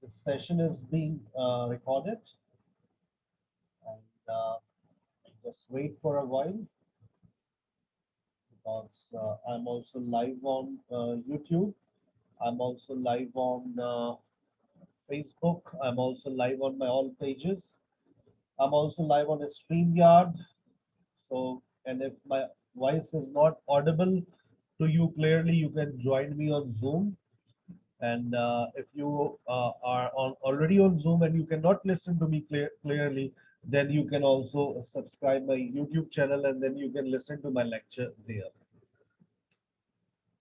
The session is being recorded, and just wait for a while because I'm also live on YouTube. I'm also live on Facebook. I'm also live on my all pages. I'm also live on a StreamYard. So, and if my voice is not audible to you clearly, you can join me on Zoom. And if you are already on Zoom and you cannot listen to me clearly, then you can also subscribe my YouTube channel and then you can listen to my lecture there.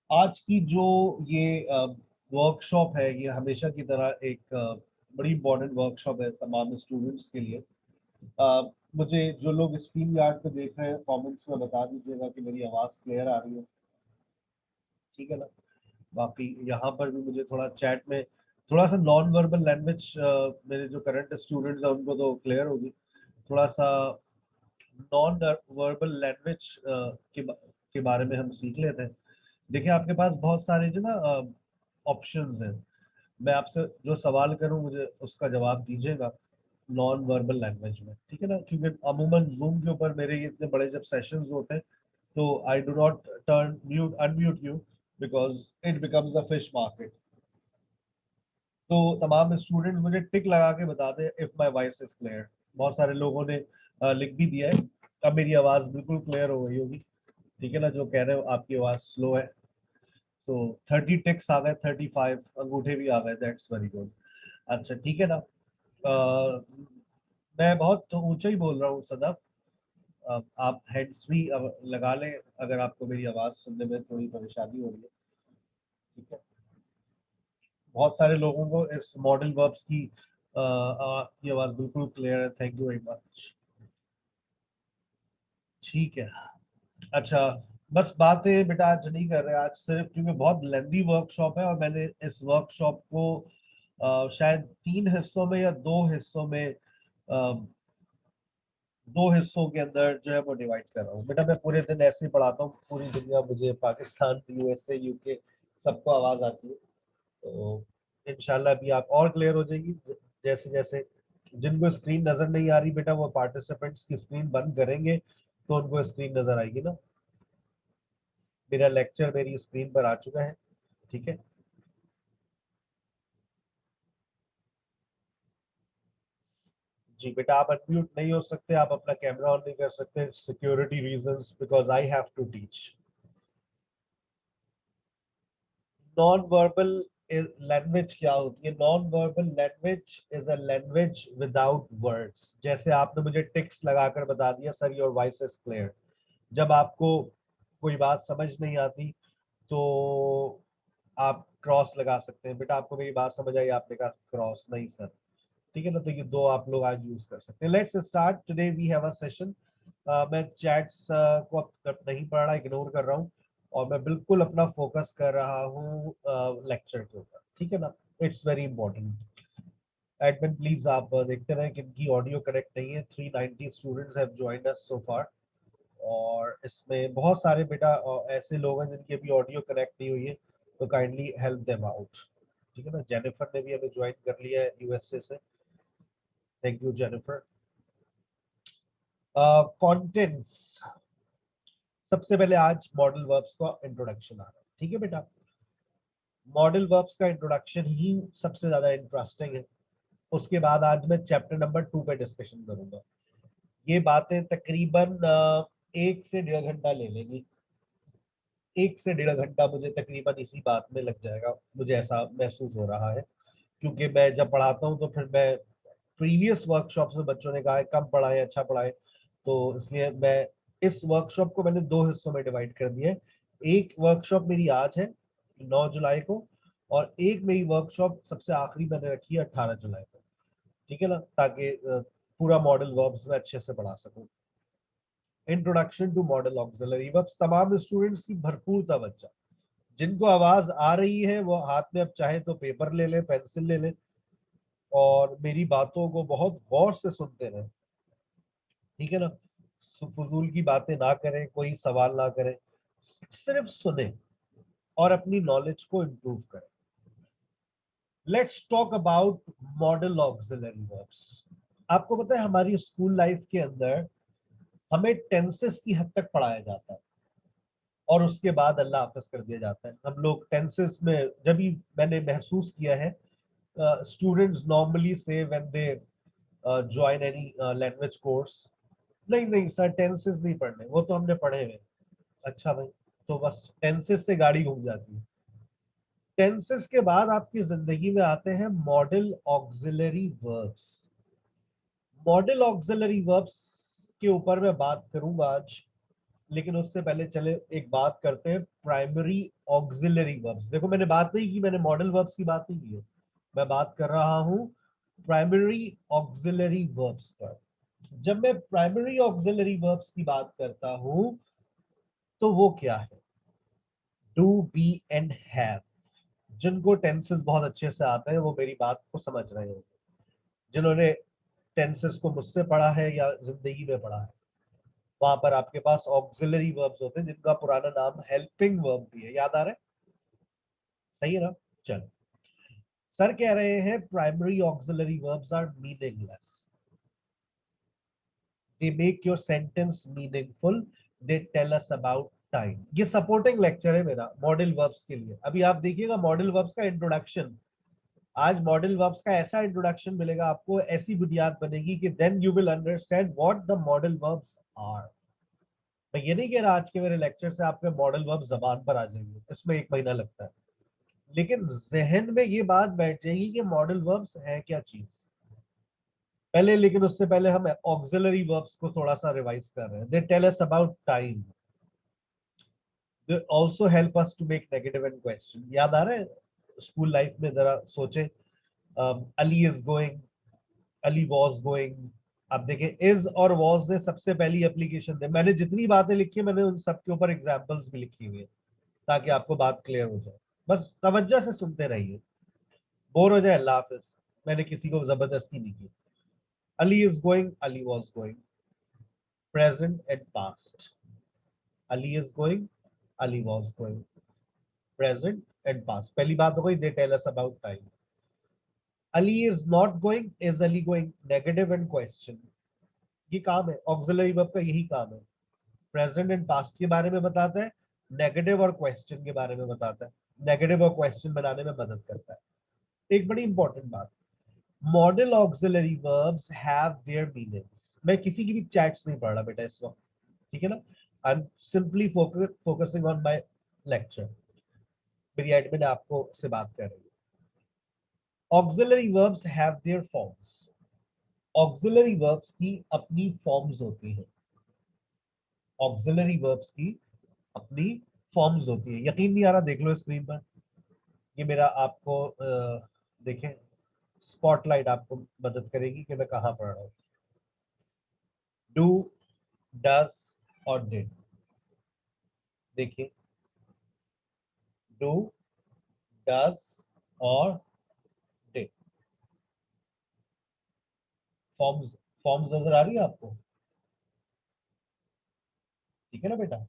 आज की जो ये workshop है ये हमेशा की तरह एक बड़ी इम्पोर्टेंट वर्कशॉप है तमाम स्टूडेंट्स के लिए। मुझे जो लोग स्क्रीन यार्ड पे देख रहे हैं कमेंट्स में बता दीजिएगा कि मेरी आवाज़ क्लियर आ रही है, ठीक है ना। बाकी यहाँ पर भी मुझे थोड़ा चैट में थोड़ा सा नॉन वर्बल लैंग्वेज मेरे जो करंट स्टूडेंट्स हैं उनको तो क्लियर होगी। थोड़ा सा नॉन वर्बल लैंग्वेज के बारे में हम सीख लेते हैं। देखिए आपके पास बहुत सारे जो ना ऑप्शंस हैं। मैं आपसे जो सवाल करूं मुझे उसका जवाब दीजिएगा नॉन वर्बल लैंग्वेज में, ठीक है ना। क्योंकि अमूमन जूम के ऊपर मेरे ये इतने बड़े जब सेशंस होते हैं तो I do not turn mute unmute you because it becomes a fish market. तो तमाम स्टूडेंट मुझे टिक लगा के बता दें if my voice is clear. बहुत सारे लोगों ने लिख भी दिया है। अब मेरी आवाज बिल्कुल क्लियर हो गई होगी, ठीक है ना। जो कह रहे हो आपकी आवाज स्लो है, सो 30 टिक्स आ गए, 35 अंगूठे भी आ गए, दैट्स वेरी गुड। अच्छा ठीक है ना। मैं बहुत ऊंचा ही बोल रहा हूँ सदा। आप हेड्स भी लगा लें अगर आपको मेरी आवाज सुनने में थोड़ी परेशानी हो रही है, ठीक है। बहुत सारे लोगों को इस मॉडल वर्ब्स की आवाज बिल्कुल क्लियर है, थैंक यू वेरी मच, ठीक है। अच्छा, बस बातें बेटा आज नहीं कर रहे, आज सिर्फ क्योंकि बहुत लेंदी वर्कशॉप है और मैंने इस वर्कशॉप को शायद 3 हिस्सों में या 2 हिस्सों में दो हिस्सों के अंदर जो है वो डिवाइड कर रहा हूँ। बेटा मैं पूरे दिन ऐसे ही पढ़ाता हूँ, पूरी दुनिया मुझे पाकिस्तान यूएसए यूके सबको आवाज आती है। तो इंशाल्लाह अभी आप और क्लियर हो जाएगी जैसे जैसे। जिनको स्क्रीन नजर नहीं आ रही बेटा वो पार्टिसिपेंट्स की स्क्रीन बंद करेंगे तो उनको स्क्रीन नजर आएगी ना। मेरा लेक्चर मेरी स्क्रीन पर आ चुका है, ठीक है। जी बेटा आप अनम्यूट नहीं हो सकते, आप अपना कैमरा ऑन नहीं कर सकते, security reasons, because I have to teach. Non verbal language क्या होती है? Non verbal language is a language without words. जैसे आपने मुझे टिक्स लगाकर बता दिया sir your voice is clear. जब आपको कोई बात समझ नहीं आती तो आप क्रॉस लगा सकते हैं। बेटा आपको मेरी बात समझ आई? आपने कहा क्रॉस नहीं सर, ठीक है ना। तो ये दो आप लोग आज यूज कर सकते हैं। Let's start today we have a session. मैं चैट्स को अब नहीं पढ़ रहा, इग्नोर कर रहा हूँ और मैं बिल्कुल अपना फोकस कर रहा हूँ लेक्चर के ऊपर, ठीक है ना। It's very important. Admin please आप देखते रहें कि इनकी ऑडियो कनेक्ट नहीं है। 390 स्टूडेंट्स हैव जॉइंड अस सो फार और इसमें बहुत सारे बेटा ऐसे लोग हैं जिनकी अभी ऑडियो कनेक्ट नहीं हुई है, तो काइंडली हेल्प देम आउट, ठीक है ना। जेनिफर ने भी हमें ज्वाइन कर लिया है यूएसए से, थैंक यू जेनिफर। कंटेंट्स, सबसे पहले आज मॉडल वर्ब्स का इंट्रोडक्शन आ रहा है, ठीक है बेटा। मॉडल वर्ब्स का इंट्रोडक्शन ही सबसे ज्यादा इंटरेस्टिंग है। उसके बाद आज मैं चैप्टर नंबर 2 पे डिस्कशन करूंगा। ये बातें तकरीबन 1 से 1.5 घंटा ले लेंगी। 1 से 1.5 घंटा मुझे तकरीबन इसी बात में लग जाएगा, मुझे ऐसा महसूस हो रहा है। क्योंकि मैं जब पढ़ाता हूँ तो फिर मैं प्रीवियस वर्कशॉप में बच्चों ने कहा है कम पढ़ाए अच्छा पढ़ाए, तो इसलिए मैं इस वर्कशॉप को मैंने 2 हिस्सों में डिवाइड कर दिया है। एक वर्कशॉप मेरी आज है 9 जुलाई को और एक मेरी वर्कशॉप सबसे आखिरी मैंने रखी है 18 जुलाई को, ठीक है ना। ताकि पूरा मॉडल वर्ब्स में अच्छे से पढ़ा सकूं। Introduction to modal auxiliary verbs, तमाम स्टूडेंट्स की भरपूर तवज्जो। जिनको आवाज आ रही है वो हाथ में अब चाहे तो पेपर ले लें, पेंसिल ले लें और मेरी बातों को बहुत गौर से सुनते रहें, ठीक है ना। फजूल की बातें ना करें, कोई सवाल ना करें, सिर्फ सुने और अपनी नॉलेज को इम्प्रूव करें। Let's talk about model auxiliary verbs. आपको पता है हमारी स्कूल लाइफ के अंदर हमें टेंसेस की हद तक पढ़ाया जाता है और उसके बाद अल्लाह हाफिज कर दिया जाता है। हम लोग टेंसेस में जब भी मैंने महसूस किया है, स्टूडेंट्स नॉर्मली से when they join any language course, नहीं नहीं सर टेंसेस नहीं पढ़ने, वो तो हमने पढ़े हुए। अच्छा भाई, तो बस टेंसेस से गाड़ी घूम जाती है। टेंसेस के बाद आपकी जिंदगी में आते हैं model auxiliary verbs. Model auxiliary verbs के ऊपर मैं बात करूंगा आज, लेकिन उससे पहले चले एक बात करते हैं प्राइमरी ऑक्सिलरी वर्ब्स। देखो मैंने बात नहीं की, मैंने मॉडल वर्ब्स की बात नहीं की है, मैं बात कर रहा हूं प्राइमरी ऑक्सिलरी वर्ब्स पर। जब मैं प्राइमरी ऑक्सिलरी वर्ब्स की बात करता हूं तो वो क्या है? Do, be and have. जिनको टेंसेस बहुत अच्छे से आते हैं वो मेरी बात को समझ रहे होंगे। जिन्होंने टेंसेस को मुझसे पढ़ा है या जिंदगी में पढ़ा है, वहां पर आपके पास ऑक्सिलरी वर्ब्स होते हैं जिनका पुराना नाम हेल्पिंग वर्ब भी है। याद आ रहा है? सही है ना? चलो, सर कह रहे हैं primary auxiliary verbs are meaningless, they make your sentence meaningful, they tell us about time. ये सपोर्टिंग लेक्चर है मेरा मॉडल वर्ब्स के लिए। अभी आप देखिएगा मॉडल वर्ब्स का इंट्रोडक्शन, आज मॉडल वर्ब्स का ऐसा इंट्रोडक्शन मिलेगा आपको, ऐसी बुनियाद बनेगी कि then you will understand what the modal verbs are. मैं ये नहीं कह रहा आज के मेरे लेक्चर से आपके मॉडल वर्ब जबान पर आ जाएंगे, इसमें 1 महीना लगता है, लेकिन जहन में ये बात बैठ जाएगी कि मॉडल वर्ब्स है क्या चीज पहले। लेकिन उससे पहले हम ऑक्सिलरी वर्ब्स को थोड़ा सा रिवाइज कर रहे हैं। They tell us about time, they also help us to make negative and question. याद आ रहा है स्कूल लाइफ में? जरा सोचे, Ali is going, Ali was going. आप देखें इज और वॉज ने सबसे पहली एप्लीकेशन दी। मैंने जितनी बातें लिखी है मैंने उन सबके ऊपर एग्जाम्पल्स भी लिखी हुई है ताकि आपको बात क्लियर हो जाए। बस तवज्जो से सुनते रहिए, बोर हो जाए अल्लाह हाफिज। मैंने किसी को जबरदस्ती नहीं की। Ali is going, Ali was going, present and past. Ali is going, Ali was going, present and past. पहली बात हो गई, they tell us about time. Ali is not going, is Ali going, negative and question. ये काम है ऑक्सिलरी वर्ब का, यही काम है। प्रेजेंट एंड पास्ट के बारे में बताता है, नेगेटिव और क्वेश्चन के बारे में बताता है, नेगेटिव और क्वेश्चन बनाने में मदद करता है। एक बड़ी इंपॉर्टेंट बात, model auxiliary verbs have their meanings. मैं किसी की भी चैट्स नहीं पढ़ रहा बेटा इस वक्त, ठीक है ना? I am simply focusing on my lecture. मेरी एडमिन आपको से बात कर रही है। Auxiliary verbs have their forms. Auxiliary verbs की अपनी फॉर्म्स होती हैं। ऑक्सिलरी वर्ब्स की अपनी फॉर्म्स होती है। यकीन नहीं आ रहा? देख लो स्क्रीन पर, ये मेरा आपको देखें, स्पॉटलाइट आपको मदद करेगी कि मैं कहाँ पढ़ रहा हूँ। डू, डज और डिड। देखिए, डू, डज और डिड, फॉर्म्स। फॉर्म्स नजर आ रही है आपको? ठीक है ना बेटा?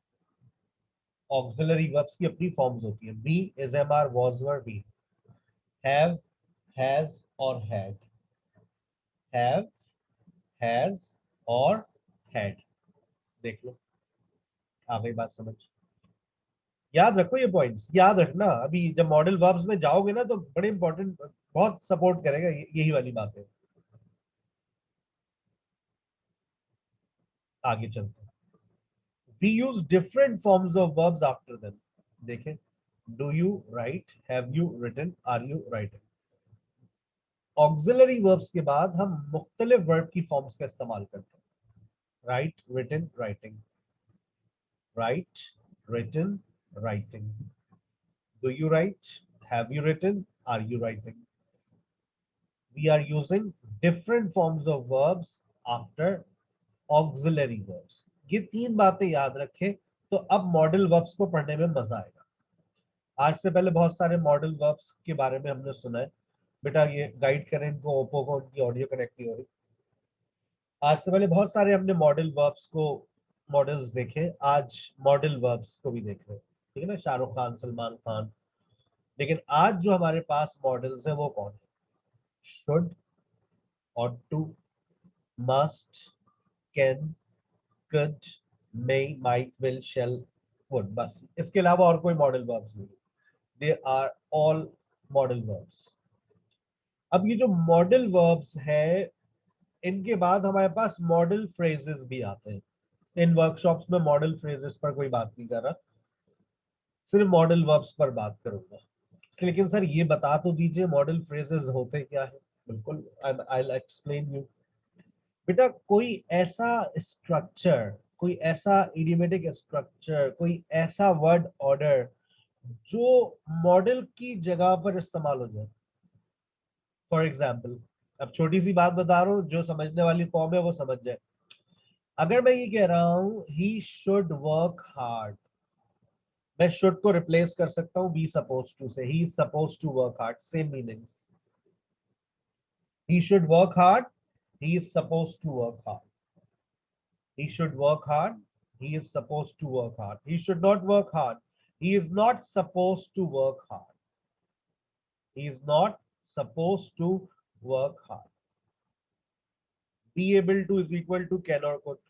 ऑक्सिलरी वर्ब्स की अपनी फॉर्म्स होती है। Be, is, am, are, was, were, be. Have, has और हैड। हैव, हैज और हैड। देख लो, आ गई बात समझ? याद रखो ये पॉइंट्स, याद रखना। अभी जब मॉडल वर्ब्स में जाओगे ना तो बड़े इंपॉर्टेंट, बहुत सपोर्ट करेगा यही वाली बात है। आगे चलते हैं। We use different forms of verbs after them. देखें, do you write, have you written, are you writing. Auxiliary verbs के बाद हम मुख्तलिफ वर्ब की फॉर्म्स का इस्तेमाल करते हैं। Write, written, writing. Write, written, writing. Do you write, have you written, are you writing? We are using different forms of verbs after auxiliary verbs. ये 3 बातें याद रखें तो अब मॉडल वर्ब्स को पढ़ने में मजा आएगा। आज से पहले बहुत सारे मॉडल वर्ब्स के बारे में हमने सुना है। बेटा ये गाइड करें इनको, ओप्पो को, उनकी ऑडियो कनेक्ट नहीं हो रही। आज से पहले बहुत सारे हमने मॉडल वर्ब्स को मॉडल्स देखे, आज मॉडल वर्ब्स को भी देख रहे हैं। ठीक है ना? शाहरुख खान, सलमान खान, लेकिन आज जो हमारे पास मॉडल्स है वो कौन है? Should, ought to, must, can, could, may, might, will, shall, would, बस इसके अलावा और कोई मॉडल वर्ब्स नहीं। They are all modal verbs. अब ये जो मॉडल वर्ब्स है, इनके बाद हमारे पास मॉडल फ्रेजेस भी आते हैं। इन वर्कशॉप्स में मॉडल फ्रेजेस पर कोई बात नहीं कर रहा, सिर्फ मॉडल वर्ब्स पर बात करूंगा। लेकिन सर ये बता तो दीजिए मॉडल फ्रेजेस होते क्या है। बिल्कुल, आई विल एक्सप्लेन यू। बेटा कोई ऐसा स्ट्रक्चर, कोई ऐसा इडियोमेटिक स्ट्रक्चर, कोई ऐसा वर्ड ऑर्डर जो मॉडल की जगह पर इस्तेमाल हो जाए। फॉर एग्जाम्पल, अब छोटी सी बात बता रहा हूँ, जो समझने वाली कौम है वो समझ जाए। अगर मैं ये कह रहा हूं ही शुड वर्क हार्ड, मैं शुड को रिप्लेस कर सकता हूं be suppose to say, he is suppose to work hard, same meanings. He should work hard, he is suppose to work hard. He should work hard. He is supposed to work hard. He should not work hard. He is not supposed to work hard. He is not supposed to work hard. Be able to is equal to can or could.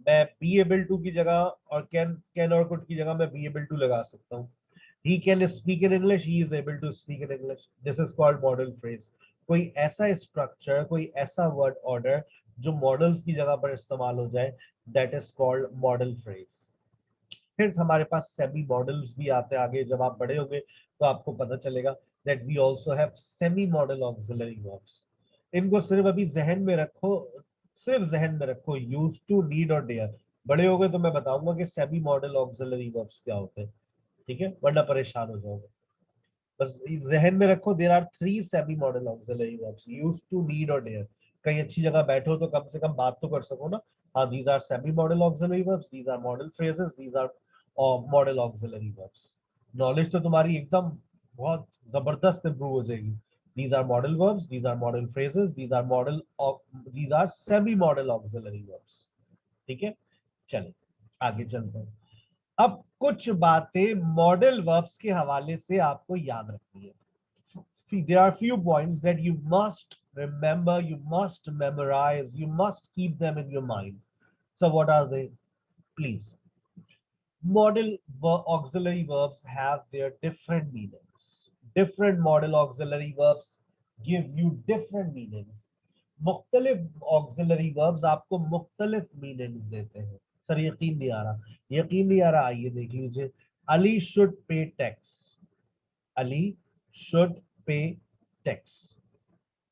मैं be able to की जगह और can और could की जगह मैं be able to लगा सकता हूँ। He can speak in English. He is able to speak in English. This is called model phrase. कोई ऐसा स्ट्रक्चर, कोई ऐसा वर्ड ऑर्डर जो मॉडल्स की जगह पर इस्तेमाल हो जाए, that is called model phrase. फिर हमारे पास सेमी मॉडल्स भी आते हैं आगे, जब आप बड़े होंगे तो आपको पता चलेगा that we also have semi modal auxiliary verbs. इनको सिर्फ अभी जहन में रखो, सिर्फ जहन में रखो, यूज टू, नीड और डेयर। बड़े हो गए तो मैं बताऊंगा कि सेमी मॉडल ऑक्सिलरी वर्ब्स क्या होते हैं, ठीक है, वरना परेशान हो जाओगे। बस जहन में रखो, there are three semi modal auxiliary verbs, use to, need और डेयर। कहीं अच्छी जगह बैठो तो कम से कम बात तो कर सको ना। हाँ, these are semi model auxiliary verbs, these are model phrases, these are model auxiliary verbs. Knowledge तो तुम्हारी एकदम बहुत जबरदस्त इंप्रूव हो जाएगी। these are model verbs, these are model phrases, these are semi model auxiliary verbs। ठीक है, चलिए आगे चलते हैं। अब कुछ बातें मॉडल वर्ब्स के हवाले से आपको याद रखनी है। There are few points that you must remember, you must memorize, you must keep them in your mind. So what are they? Please. Model auxiliary verbs have their different meanings. Different model auxiliary verbs give you different meanings. मुख्तलिफ auxiliary verbs आपको मुख्तलिफ meanings देते हैं। Sir यकीन नहीं आ रहा, यकीन नहीं आ रहा, आइए देख लीजिए। Ali should pay tax. Ali should pay tax.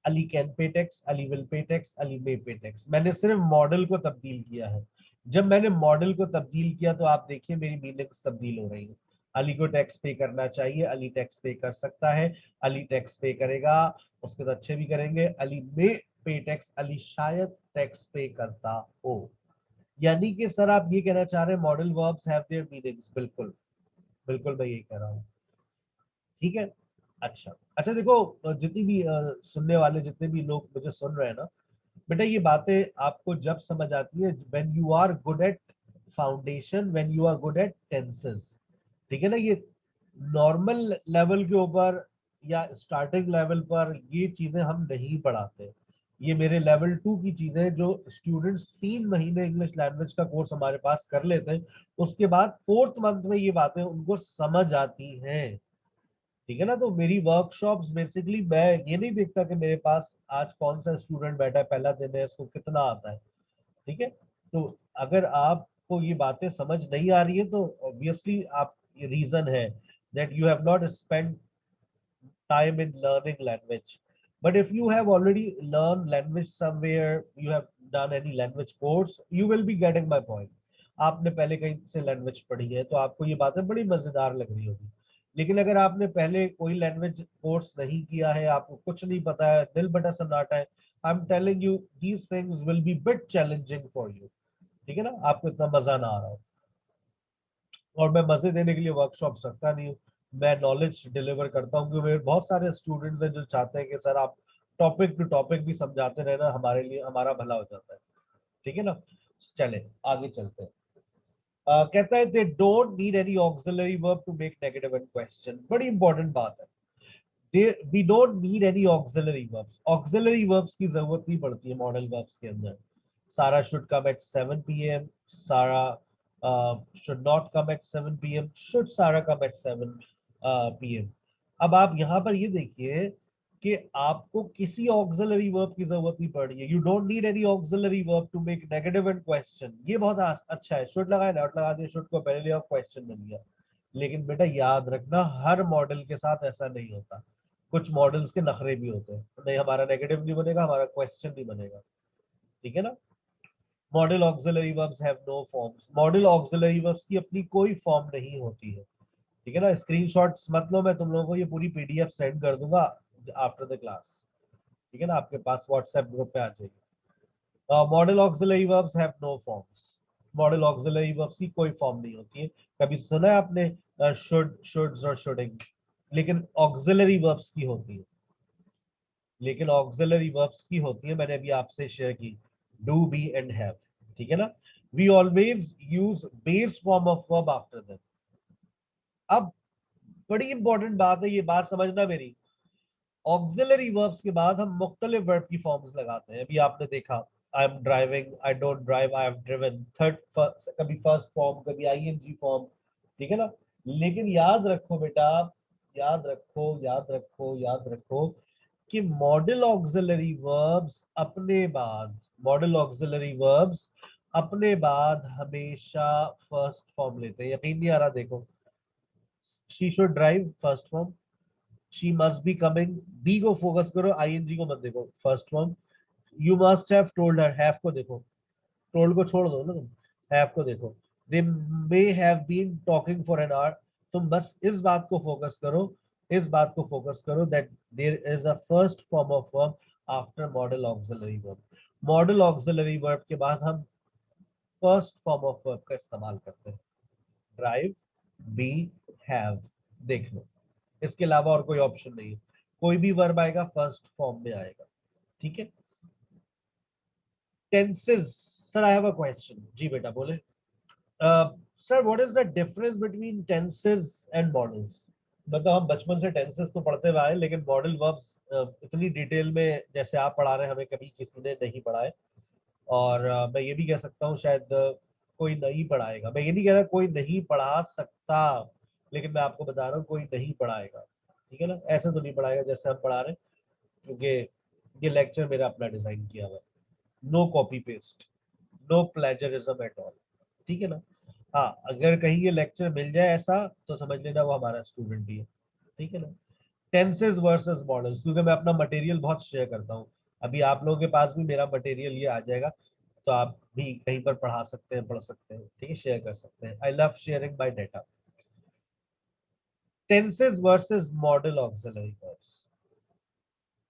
Ali can pay tax, Ali will pay tax, Ali may pay tax। मैंने सिर्फ मॉडल को तब्दील किया है। जब मैंने मॉडल को तब्दील किया तो आप देखिए मेरी मीनिंग्स तब्दील हो रही है। अली को टैक्स पे करना चाहिए, अली टैक्स पे कर सकता है, अली टैक्स पे करेगा, उसके तो अच्छे भी करेंगे। अली में पे टैक्स, अली शायद टैक्स पे करता हो। यानी कि सर आप ये कहना चाह रहे हैं modal verbs have their meanings. बिल्कुल, बिल्कुल मैं यही कह रहा हूँ। ठीक है, अच्छा अच्छा, देखो जितनी भी सुनने वाले जितने भी लोग मुझे सुन रहे हैं ना, बेटा ये बातें आपको जब समझ आती है when you are good at foundation, when you are good at tenses. ठीक है ना, ये नॉर्मल लेवल के ऊपर या स्टार्टिंग लेवल पर ये चीजें हम नहीं पढ़ाते। ये मेरे लेवल 2 की चीजें जो स्टूडेंट्स 3 महीने इंग्लिश लैंग्वेज का कोर्स हमारे पास कर लेते हैं, उसके बाद 4th मंथ में ये बातें उनको समझ आती हैं। ठीक है ना, तो मेरी वर्कशॉप्स बेसिकली मैं ये नहीं देखता कि मेरे पास आज कौन सा स्टूडेंट बैठा है, पहला दिन है, इसको कितना आता है। ठीक है, तो अगर आपको ये बातें समझ नहीं आ रही है तो ऑब्वियसली आप, रीजन है that you have not spent time in learning language. But if you have already learned language somewhere, you have done any language course, you will be getting my point. आपने पहले कहीं से language पढ़ी है तो आपको ये बातें बड़ी मजेदार लग रही होगी। लेकिन अगर आपने पहले कोई लैंग्वेज कोर्स नहीं किया है, आपको कुछ नहीं पता है, दिल बटा सन्नाटा है, I am telling you these things will be bit challenging for you. ठीक है ना, आपको इतना मजा ना आ रहा हो। और मैं मजे देने के लिए वर्कशॉप रखता नहीं हूँ, मैं नॉलेज डिलीवर करता हूँ, क्योंकि मेरे बहुत सारे स्टूडेंट्स हैं जो चाहते हैं कि सर आप टॉपिक टू टॉपिक भी समझाते रहना, हमारे लिए हमारा भला हो जाता है। ठीक है ना, चले आगे चलते हैं। कहता है they don't need any auxiliary verb to make negative and question. बड़ी इंपॉर्टेंट बात है, we don't need any auxiliary verbs. Auxiliary verbs की जरूरत नहीं पड़ती है मॉडल verbs के अंदर। Sarah should come at 7 p.m. Sarah should not come at 7 p.m. Should Sarah come at 7 p.m. अब आप यहाँ पर ये देखिए कि आपको किसी auxiliary verb की जरूरत नहीं पड़ रही है। You don't need any auxiliary verb to make negative and question. ये बहुत अच्छा है। should लगाए, not लगा दिया, should को पहले लिया, question बन गया। लेकिन बेटा याद रखना, हर मॉडल के साथ ऐसा नहीं होता। कुछ मॉडल्स के नखरे भी होते हैं, नहीं हमारा नेगेटिव नहीं बनेगा, हमारा क्वेश्चन नहीं बनेगा। ठीक है ना। Modal auxiliary verbs have no forms. Modal auxiliary verbs की अपनी कोई फॉर्म नहीं होती है। ठीक है ना। स्क्रीनशॉट्स मत लो, मैं तुम लोगों को ये पूरी पीडीएफ सेंड कर दूंगा आफ्टर द क्लास। ठीक है ना, आपके पास व्हाट्सएप ग्रुप पे आ जाएगी। Modal auxiliary verbs have no forms. Modal auxiliary verbs की कोई फॉर्म नहीं होती है। कभी सुना है आपने शुड, शुड्स और शुडिंग? लेकिन ऑक्सिलरी वर्ब्स की होती है। लेकिन ऑक्सिलरी वर्ब्स की होती है, मैंने अभी आपसे शेयर की, डू, बी एंड हैव। ठीक है ना। We always use base form of verb after them. अब बड़ी इंपॉर्टेंट बात है, ये बात समझना मेरी, ऑक्सिलरी वर्ब्स के बाद हम मुख्तलिफ वर्ब की फॉर्म्स लगाते हैं। अभी आपने देखा, I am driving, I don't drive, I have driven, third, कभी फर्स्ट फॉर्म, कभी आईएनजी फॉर्म। ठीक है ना। लेकिन याद रखो बेटा, याद रखो, याद रखो, याद रखो कि मॉडल ऑक्सिलरी वर्ब्स अपने बाद, मॉडल ऑक्सिलरी वर्ब्स अपने बाद हमेशा फर्स्ट फॉर्म लेते हैं। यकीन नहीं आ रहा, देखो, she should drive, first form. She must be coming, be को फोकस करो, आईएनजी को मत देखो, first form. You must have told her, have को देखो, टोल्ड को छोड़ दो ना तुम, हैव को देखो। They may have been talking for an hour. तुम बस इस बात को फोकस करो, इस बात को फोकस करो that there is a first form of verb after modal auxiliary verb. Modal auxiliary verb के बाद हम फर्स्ट फॉर्म ऑफ वर्ब का इस्तेमाल करते हैं। ड्राइव, बी, हैव, देख लो, इसके अलावा और कोई ऑप्शन नहीं है। कोई भी वर्ब आएगा फर्स्ट फॉर्म में आएगा। ठीक है। Tenses, sir I have a question. जी बेटा बोले। Sir what is the difference between tenses and modals? मतलब हम बचपन से टेंसेस तो पढ़ते हुए आए, लेकिन मॉडल वर्ब्स इतनी डिटेल में जैसे आप पढ़ा रहे हैं हमें कभी किसी ने नहीं पढ़ाए। और मैं ये भी कह सकता हूँ शायद कोई नहीं पढ़ाएगा। मैं ये नहीं कह रहा कोई नहीं पढ़ा सकता, लेकिन मैं आपको बता रहा हूँ कोई नहीं पढ़ाएगा। ठीक है ना, ऐसा तो नहीं पढ़ाएगा जैसे हम पढ़ा रहे हैं, क्योंकि ये लेक्चर मेरा अपना डिजाइन किया हुआ है। No copy paste, no plagiarism at all. ठीक है ना। हाँ, अगर कहीं ये लेक्चर मिल जाए ऐसा तो समझ लेना वो हमारा स्टूडेंट ही है। ठीक है ना। टेंसेस वर्सेस मॉडल्स, क्योंकि मैं अपना मटेरियल बहुत शेयर करता हूँ। अभी आप लोगों के पास भी मेरा मटेरियल ये आ जाएगा, तो आप भी कहीं पर पढ़ा सकते हैं, पढ़ सकते हैं। ठीक है, शेयर कर सकते हैं। I love sharing my data. Tenses versus modal auxiliary verbs.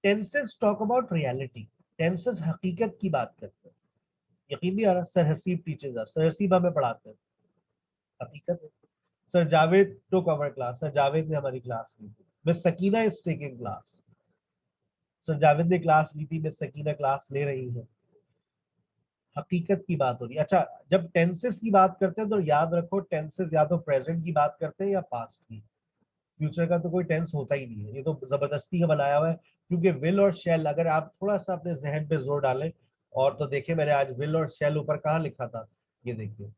Tenses talk about reality. Tenses हकीकत की बात करते हैं। यकीन नहीं आ रहा, sir Haseeb teachers, sir Haseeb हमें पढ़ाते हैं, हकीकत है। Sir Javed took our class, sir Javed ने हमारी क्लास ली थी। Miss Sakina is taking class, sir Javed ने क्लास ली थी, मिस सकीना क्लास ले रही है। हकीकत की बात हो रही है। अच्छा, जब टेंसेस की बात करते हैं तो याद रखो, टेंसेस या तो प्रेजेंट की बात करते हैं या पास्ट की। फ्यूचर का तो कोई टेंस होता ही नहीं है, ये तो जबरदस्ती का बनाया हुआ है। क्योंकि विल और शेल, अगर आप थोड़ा सा अपने जहन पे जोर डालें और तो देखिए, मैंने आज विल और शेल ऊपर कहाँ लिखा था, ये देखिए,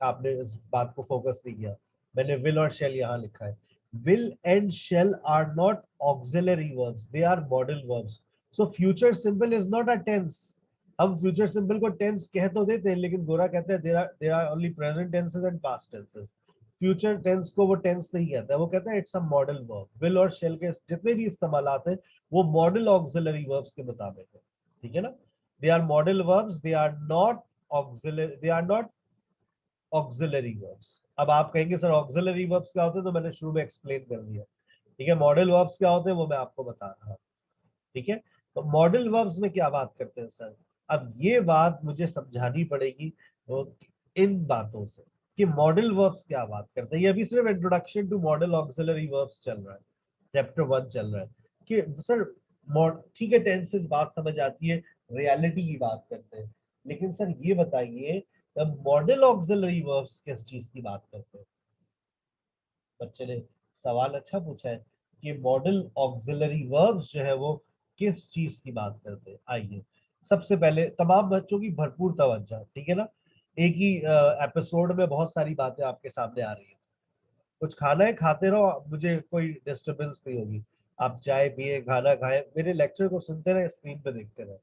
आपने इस बात को फोकस नहीं किया। मैंने विल और शेल यहाँ लिखा है। Will and shall are not auxiliary verbs, they are modal verbs. So future simple is not a tense. हम फ्यूचर सिंपल को टेंस कह तो देते हैं, लेकिन गोरा कहते हैं there are only present tenses and past tenses. Future tense को वो टेंस नहीं कहता है, वो कहता है it's a modal verb. Will और शेल के जितने भी इस्तेमालात हैं वो मॉडल ऑक्सिलरी वर्ब्स के मुताबिक है। ठीक है ना। They are modal verbs, they are not auxiliary, they are not auxiliary verbs. अब आप कहेंगे सर ऑक्सिलरी वर्ब्स क्या होते हैं, तो मैंने शुरू में एक्सप्लेन कर दिया। ठीक है, मॉडल वर्ब्स क्या होते हैं वो मैं आपको बता रहा हूँ। ठीक है, तो मॉडल वर्ब्स में क्या बात करते हैं सर? अब ये बात मुझे समझानी पड़ेगी तो इन बातों से कि मॉडल वर्ब्स क्या बात करते हैं। ये अभी सिर्फ introduction to modal auxiliary verbs चल रहा है, चैप्टर 1 चल रहा है कि सर ठीक है, टेंसेस बात समझ आती है, रियलिटी की बात करते हैं। लेकिन सर ये बताइए मॉडल ऑक्सिलरी वर्ब्स किस चीज की बात करते हैं? बच्चे ने सवाल अच्छा पूछा है कि मॉडल ऑक्सिलरी वर्ब्स जो है वो किस चीज की बात करते हैं। आइए सबसे पहले तमाम बच्चों की भरपूर तवज्जो, ठीक है ना। एक ही एपिसोड में बहुत सारी बातें आपके सामने आ रही है। कुछ खाना है खाते रहो, मुझे कोई डिस्टरबेंस नहीं होगी। आप चाय पिए, खाना खाए, मेरे लेक्चर को सुनते रहे, स्क्रीन पे देखते रहे।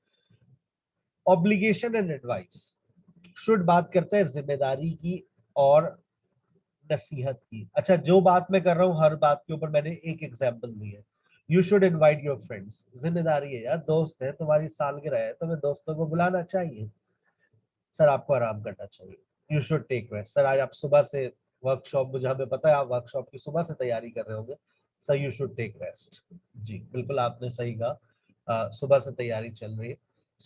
Obligation and advice. शुड बात करते हैं जिम्मेदारी की और नसीहत की। अच्छा, जो बात मैं कर रहा हूँ हर बात के ऊपर मैंने एक एग्जांपल दी है। You should invite your friends, जिम्मेदारी है यार, दोस्त है, तुम्हारी सालगिरह है, तुम्हें दोस्तों को बुलाना चाहिए। सर आपको आराम करना चाहिए। You should take rest. Sir आज आप सुबह से वर्कशॉप, मुझे हमें पता है आप वर्कशॉप की सुबह से तैयारी कर रहे होंगे। Sir you should take rest. जी बिल्कुल आपने सही कहा, सुबह से तैयारी चल रही है।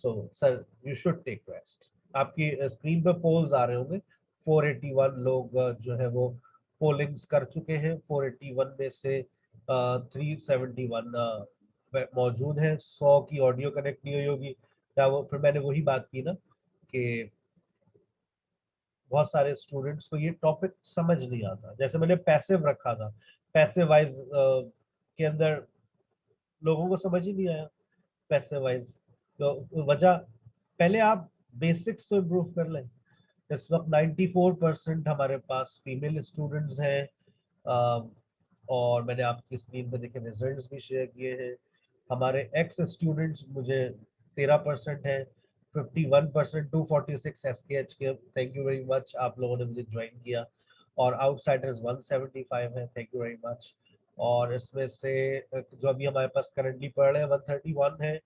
So sir you should take rest. आपकी स्क्रीन पे पोल्स आ रहे होंगे। 481 लोग जो है वो पोलिंग्स कर चुके हैं। 481 में से 371 मौजूद है। 100 की ऑडियो कनेक्ट नहीं हुई होगी, क्या वो फिर मैंने वही बात की ना कि बहुत सारे स्टूडेंट्स को ये टॉपिक समझ नहीं आता। जैसे मैंने पैसिव रखा था, पैसिव वाइज के अंदर लोगों को समझ ही नहीं आया पैसिव वाइज। तो वजह, पहले आप बेसिक्स तो इम्प्रूव कर लें। इस वक्त 94% हमारे पास फीमेल स्टूडेंट्स हैं। और मैंने आपकी स्क्रीन पे देखे रिजल्ट्स भी शेयर किए हैं। हमारे एक्स स्टूडेंट्स मुझे 13% है। 51% 246 SKH के, थैंक यू वेरी मच, आप लोगों ने मुझे ज्वाइन किया। और आउटसाइडर्स 175 है, थैंक यू वेरी मच। और इसमें से जो अभी हमारे पास करंटली पढ़ रहे हैं 131 है।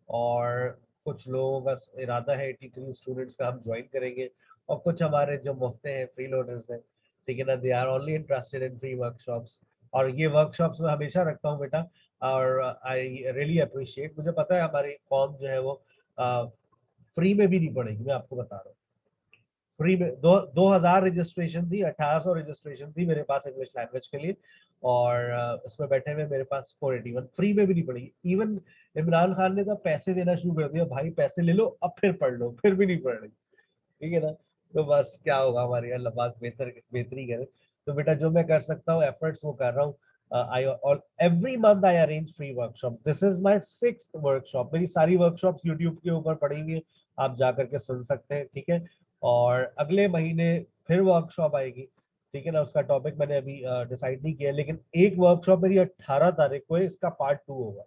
और कुछ लोगों का इरादा है 83 स्टूडेंट्स का हम ज्वाइन करेंगे। और कुछ हमारे जो मुफ्ते हैं, फ्री लोडर्स हैं, ठीक है ना, they are only interested in free workshops. और ये वर्कशॉप्स मैं हमेशा रखता हूँ बेटा। और आई रियली अप्रिशिएट, मुझे पता है हमारी फॉर्म जो है वो फ्री में भी नहीं पड़ेगी, मैं आपको बता रहा हूँ। फ्री में 2000 रजिस्ट्रेशन थी, 1800 रजिस्ट्रेशन थी मेरे पास इंग्लिश लैंग्वेज के लिए। और इसमें बैठे हुए मेरे पास 481 फ्री में भी नहीं पड़ेगी। इवन इमरान खान ने तो पैसे देना शुरू कर दिया, भाई पैसे ले लो अब फिर पढ़ लो, फिर भी नहीं पढ़ रही, ठीक है ना। तो बस क्या होगा, हमारी अल्लाह पाक बेहतरी करे। तो बेटा जो मैं कर सकता हूँ एफर्ट्स वो कर रहा हूँ। आई और every month I arrange free workshop. This is my 6th workshop. मेरी सारी वर्कशॉप्स यूट्यूब के ऊपर पड़ी हुई है, आप जा करके सुन सकते हैं, ठीक है। और अगले महीने फिर वर्कशॉप आएगी, ठीक है ना। उसका टॉपिक मैंने अभी डिसाइड नहीं किया, लेकिन एक वर्कशॉप मेरी 18 तारीख को है, इसका पार्ट 2 होगा।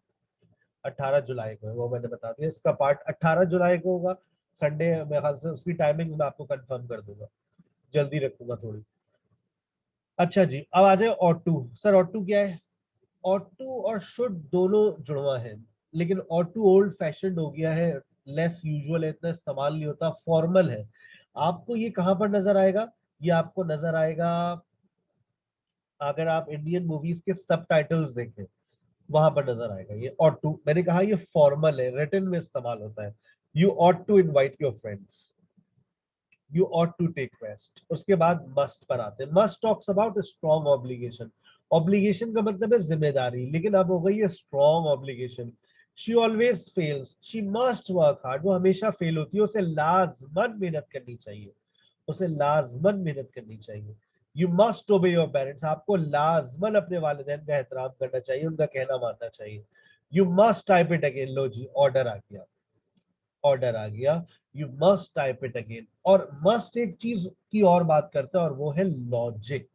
18 जुलाई को है, वो मैंने बता दिया, इसका पार्ट 18 जुलाई को होगा। संडे मेरे ख्याल से, उसकी टाइमिंग मैं आपको कंफर्म कर दूंगा, जल्दी रखूंगा थोड़ी। अच्छा जी, अब आ जाए ऑटू। सर ऑटू क्या है? ऑटू और शुड दोनों जुड़वा है, लेकिन ऑटू ओल्ड फैशन हो गया है, लेस यूजुअल है, इतना इस्तेमाल नहीं होता, फॉर्मल है। आपको ये कहाँ पर नजर आएगा? ये आपको नजर आएगा अगर आप इंडियन मूवीज के सबटाइटल्स देखें, वहां पर नजर आएगा ये ऑट टू। मैंने कहा ये फॉर्मल है, रिटन में इस्तेमाल होता है। You ought to invite your friends, you ought to take rest. उसके बाद मस्ट पर आते हैं। Must talks about strong obligation. Obligation का मतलब है जिम्मेदारी, लेकिन अब हो गई है strong obligation. She always fails, she must work hard, वो हमेशा फेल होती है, उसे लाजमन मेहनत करनी चाहिए, उसे लाजमन मेहनत करनी चाहिए। यू मस्ट ओबे योर पेरेंट्स, आपको लाजमन अपने वालिदैन का एहतराम करना चाहिए, उनका कहना मानना चाहिए। You must type it again, लो जी ऑर्डर आ गया, ऑर्डर आ गया। You must type it again. और मस्ट एक चीज की और बात करता है और वो है लॉजिक।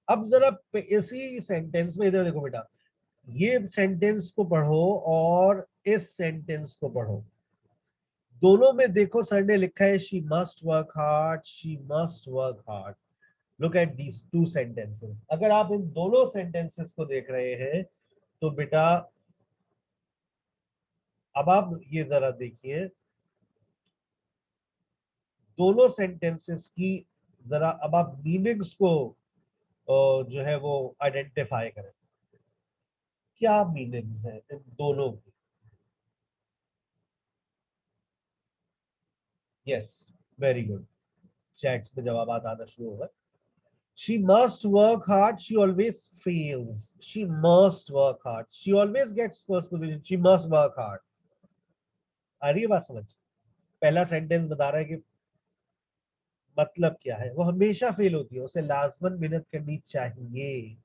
अब जरा इसी सेंटेंस में इधर देखो बेटा, ये सेंटेंस को पढ़ो और इस सेंटेंस को पढ़ो, दोनों में देखो सर ने लिखा है she must work hard, she must work hard. Look at these two sentences. अगर आप इन दोनों सेंटेंसेस को देख रहे हैं तो बेटा अब आप ये जरा देखिए, दोनों सेंटेंसेस की जरा अब आप मीनिंग्स को जो है वो आइडेंटिफाई करें, क्या मीनिंग्स है इन दोनों की। यस, वेरी गुड, चैट्स में जवाब आना शुरू होगा। She must work hard. She always fails. She must work hard. She always gets first position. She must work hard. आ रही है बात समझ? पहला सेंटेंस बता रहा है कि मतलब क्या है, वो हमेशा फेल होती है, उसे लाजमन मेहनत करनी चाहिए,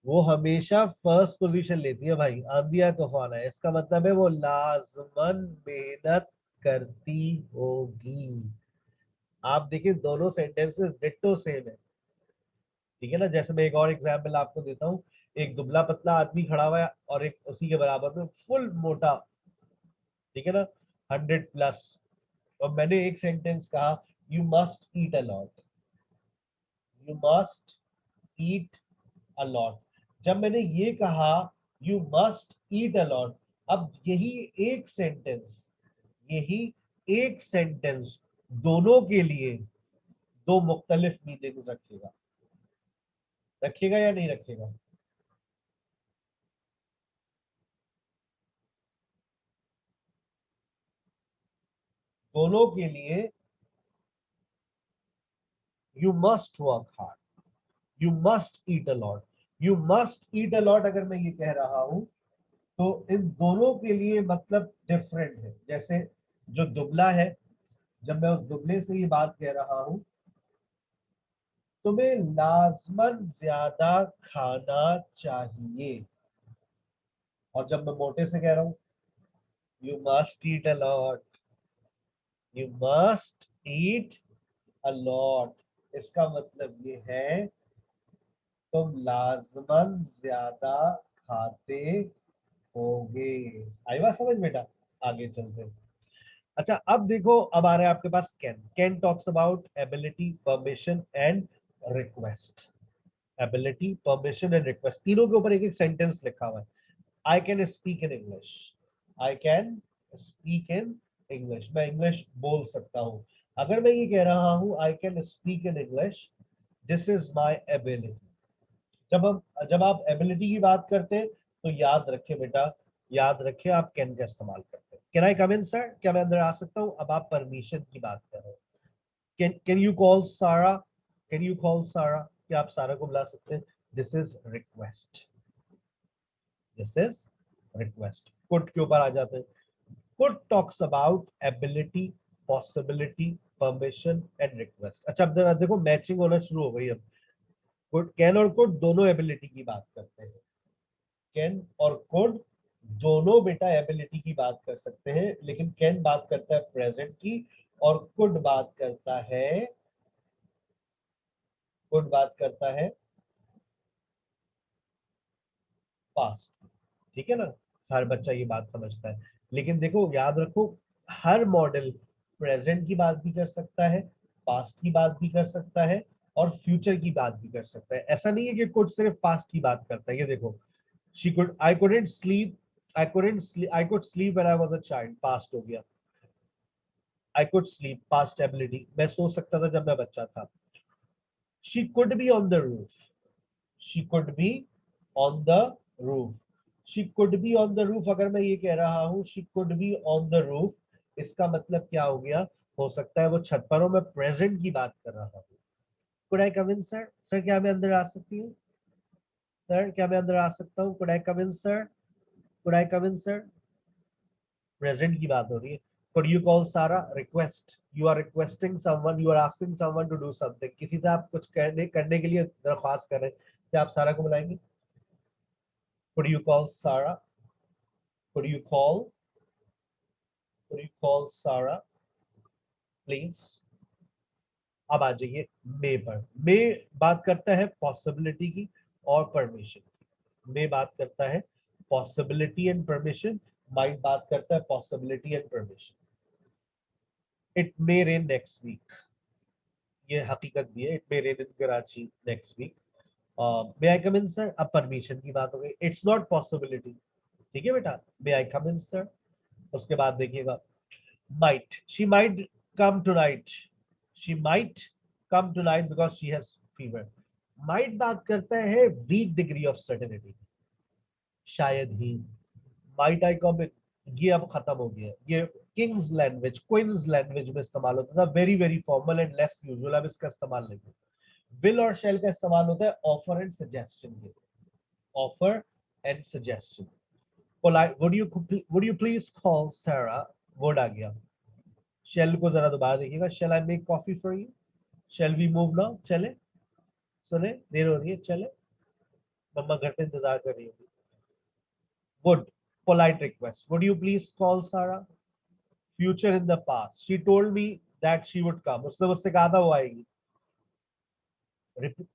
वो हमेशा फर्स्ट पोजीशन लेती है भाई, आंधी है तूफान है, इसका मतलब है वो लाजमन मेहनत करती होगी। आप देखिए दोनों सेंटेंसेस डिट्टो सेम है, ठीक है ना। जैसे मैं एक और एग्जांपल आपको देता हूँ, एक दुबला पतला आदमी खड़ा हुआ है और एक उसी के बराबर में फुल मोटा, ठीक है ना, 100+, और मैंने एक सेंटेंस कहा, you must eat a lot, you must eat a lot. जब मैंने ये कहा you must eat a lot, अब यही एक सेंटेंस दोनों के लिए दो मुख्तलिफ मीनिंग्स रखेगा, रखेगा या नहीं रखेगा? दोनों के लिए you must work hard, you must eat a lot, you must eat a lot, अगर मैं ये कह रहा हूं तो इन दोनों के लिए मतलब डिफरेंट है। जैसे जो दुबला है, जब मैं उस दुबले से ये बात कह रहा हूं, तुम्हें लाजमन ज्यादा खाना चाहिए, और जब मैं मोटे से कह रहा हूं, you must eat a lot, you must eat a lot, इसका मतलब ये है तुम लाजमन ज्यादा खाते होगे। आई बात समझ बेटा? आगे चलते हैं। अच्छा अब देखो, अब आ रहा है आपके पास can talks about ability, permission and request. Ability, permission and request, तीनों के ऊपर एक एक सेंटेंस लिखा हुआ है। I can speak in English, I can speak in English, मैं इंग्लिश बोल सकता हूँ। अगर मैं ये कह रहा हूँ I can speak in English, this is my ability. जब आप एबिलिटी की बात करते हैं तो याद रखें बेटा, याद रखें आप कैन का इस्तेमाल करते हैं। Can I come in sir, क्या मैं अंदर आ सकता हूँ? अब आप परमिशन की बात कर रहे हैं। कैन यू कॉल सारा, कैन यू कॉल सारा, क्या आप सारा को बुला सकते हैं? This is request, this is request. Could के ऊपर आ जाते हैं। Could talks about ability, possibility, permission and request. अच्छा अब जरा देखो मैचिंग होना शुरू हो गई। अब कुड, कैन और कुड दोनों एबिलिटी की बात करते हैं। कैन और कुड दोनों बेटा एबिलिटी की बात कर सकते हैं, लेकिन कैन बात करता है प्रेजेंट की, और कुड बात करता है पास्ट, ठीक है ना। हर बच्चा ये बात समझता है। लेकिन देखो याद रखो, हर मॉडल प्रेजेंट की बात भी कर सकता है, पास्ट की बात भी कर सकता है, और फ्यूचर की बात भी कर सकता है। ऐसा नहीं है कि कुड सिर्फ पास्ट की बात करता है। ये देखो, she could, I couldn't sleep, I could sleep when I was a child, past हो गया। I could sleep, past ability, मैं सो सकता था जब मैं बच्चा था। She could be on the roof, she could be on the roof, she could be on the roof, अगर मैं ये कह रहा हूं she could be on the roof, इसका मतलब क्या हो गया? हो सकता है वो छत पर हो, मैं प्रेजेंट की बात कर रहा हूँ। Could I come in sir, sir क्या मैं अंदर आ सकती हूँ? सर क्या मैं अंदर आ सकता हूँ? Could I come in sir, could I come in sir, present की बात हो रही है। could you call Sarah, request, you are requesting someone, you are asking someone to do something, किसी से आप कुछ करने करने के लिए दरख्वास्त कर रहे हैं, क्या आप सारा को बुलाएंगे? could you call Sarah, could you call, could you call Sarah please? अब आ जाइए मे पर। मे बात करता है पॉसिबिलिटी की और परमिशन की। मे बात करता है पॉसिबिलिटी एंड परमिशन, माइट बात करता है possibility and permission. It may rain next week, ये हकीकत भी है, it may rain in Karachi next week. May I come in sir, अब परमिशन की बात हो गई, इट्स नॉट पॉसिबिलिटी, ठीक है बेटा, मे आई कम इन सर। उसके बाद देखिएगा might, she might come tonight, she might come tonight because she has fever. Might बात करता है वीक डिग्री ऑफ सर्टेनिटी, शायद ही। माइट आई कम इन, ये अब खत्म हो गया, ये किंग्स लैंग्वेज, क्वींस लैंग्वेज में इस्तेमाल होता था, very very formal and less usual, अब इसका इस्तेमाल नहीं होता। विल और शेल का इस्तेमाल होता है ऑफर एंड सजेशन के, offer and suggestion. Polite, would you please call सारा, वर्ड आ गया। शेल को जरा दोबारा देखिएगा, shall I make coffee for you, Shall we move now? चले, सुने, देर हो रही है, चले, मम्मा घर पे इंतजार कर रही होगी. Would, polite request. Would you please call Sarah? Future in the past. She told me that she would come. उसने मुझसे कहा था वो आएगी.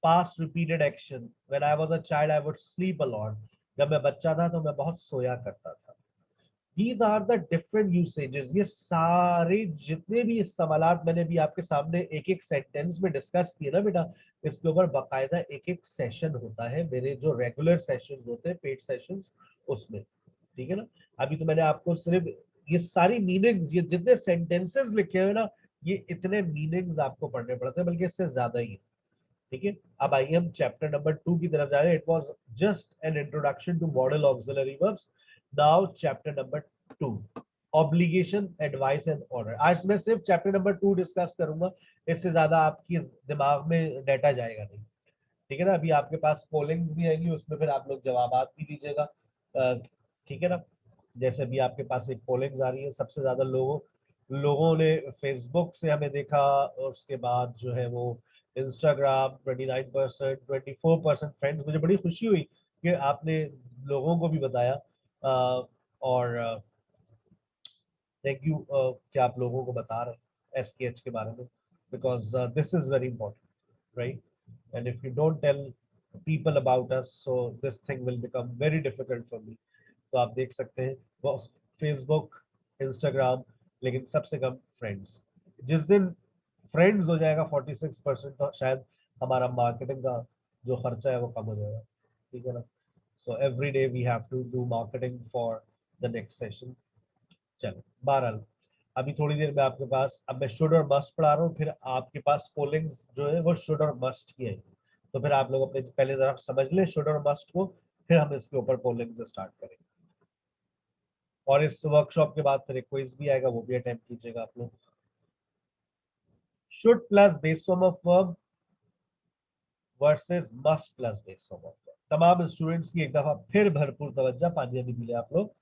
Past repeated action. When I was a child, I would sleep a lot. जब मैं बच्चा था तो मैं बहुत सोया करता था. These are the different usages. ये सारे जितने भी इस्तेमालात मैंने भी आपके सामने एक एक सेंटेंस में डिस्कस किए ना बेटा, इसके ऊपर बकायदा एक एक सेशन होता है मेरे जो रेगुलर सेशंस होते हैं, पेड सेशंस, उसमें. ठीक है ना. अभी तो मैंने आपको सिर्फ ये सारी मीनिंग्स, ये जितने सेंटेंसेस लिखे हुए ना, ये इतने मीनिंग्स आपको पढ़ने पड़ते हैं, बल्कि इससे ज्यादा ही. ठीक है. अब आइए हम चैप्टर नंबर 2 की तरफ जा रहे हैं. It was just an introduction to modal auxiliary verbs. Now chapter number 2, obligation, advice and order. आज मैं सिर्फ चैप्टर नंबर 2 डिस्कस करूंगा, इससे ज्यादा आपकी दिमाग में डाटा जाएगा नहीं. ठीक है ना. अभी आपके पास पोलिंग्स भी आएंगी, उसमें फिर आप लोग जवाबात भी दीजिएगा. ठीक है ना. जैसे भी आपके पास एक पोलिंग्स आ रही है, सबसे ज्यादा लोगों ने फेसबुक से हमें देखा, और उसके बाद जो है वो इंस्टाग्राम 29%, 24% फ्रेंड्स. मुझे बड़ी खुशी हुई कि आपने लोगों को भी बताया, और थैंक यू कि आप लोगों को बता रहे हैं SKH के बारे में, because this is very important, right. And if you don't tell people about us, so this thing will become very difficult for me. तो आप देख सकते हैं वो फेसबुक, इंस्टाग्राम, लेकिन सबसे कम फ्रेंड्स. जिस दिन फ्रेंड्स हो जाएगा 46%, तो शायद हमारा मार्केटिंग का जो खर्चा है वो कम हो जाएगा. ठीक है ना. So every day we have to do marketing for the next session. चलो, बहरहाल अभी थोड़ी देर में आपके पास, अब मैं शुड और मस्ट पढ़ा रहा हूँ, फिर आपके पास पोलिंग्स जो है वो शुड और मस्ट की है. तो फिर आप लोग अपने पहले जरा समझ लें शुड और मस्ट को, फिर हम इसके ऊपर पोलिंग्स स्टार्ट करेंगे. और इस वर्कशॉप के बाद फिर एक क्विज भी आएगा, वो भी अटेम्प्ट कीजिएगा आप लोग. Should plus base form of verb versus must plus base form of verb. तमाम स्टूडेंट्स की एक दफा फिर भरपूर तवज्जो, पानी भी मिले आप लोग.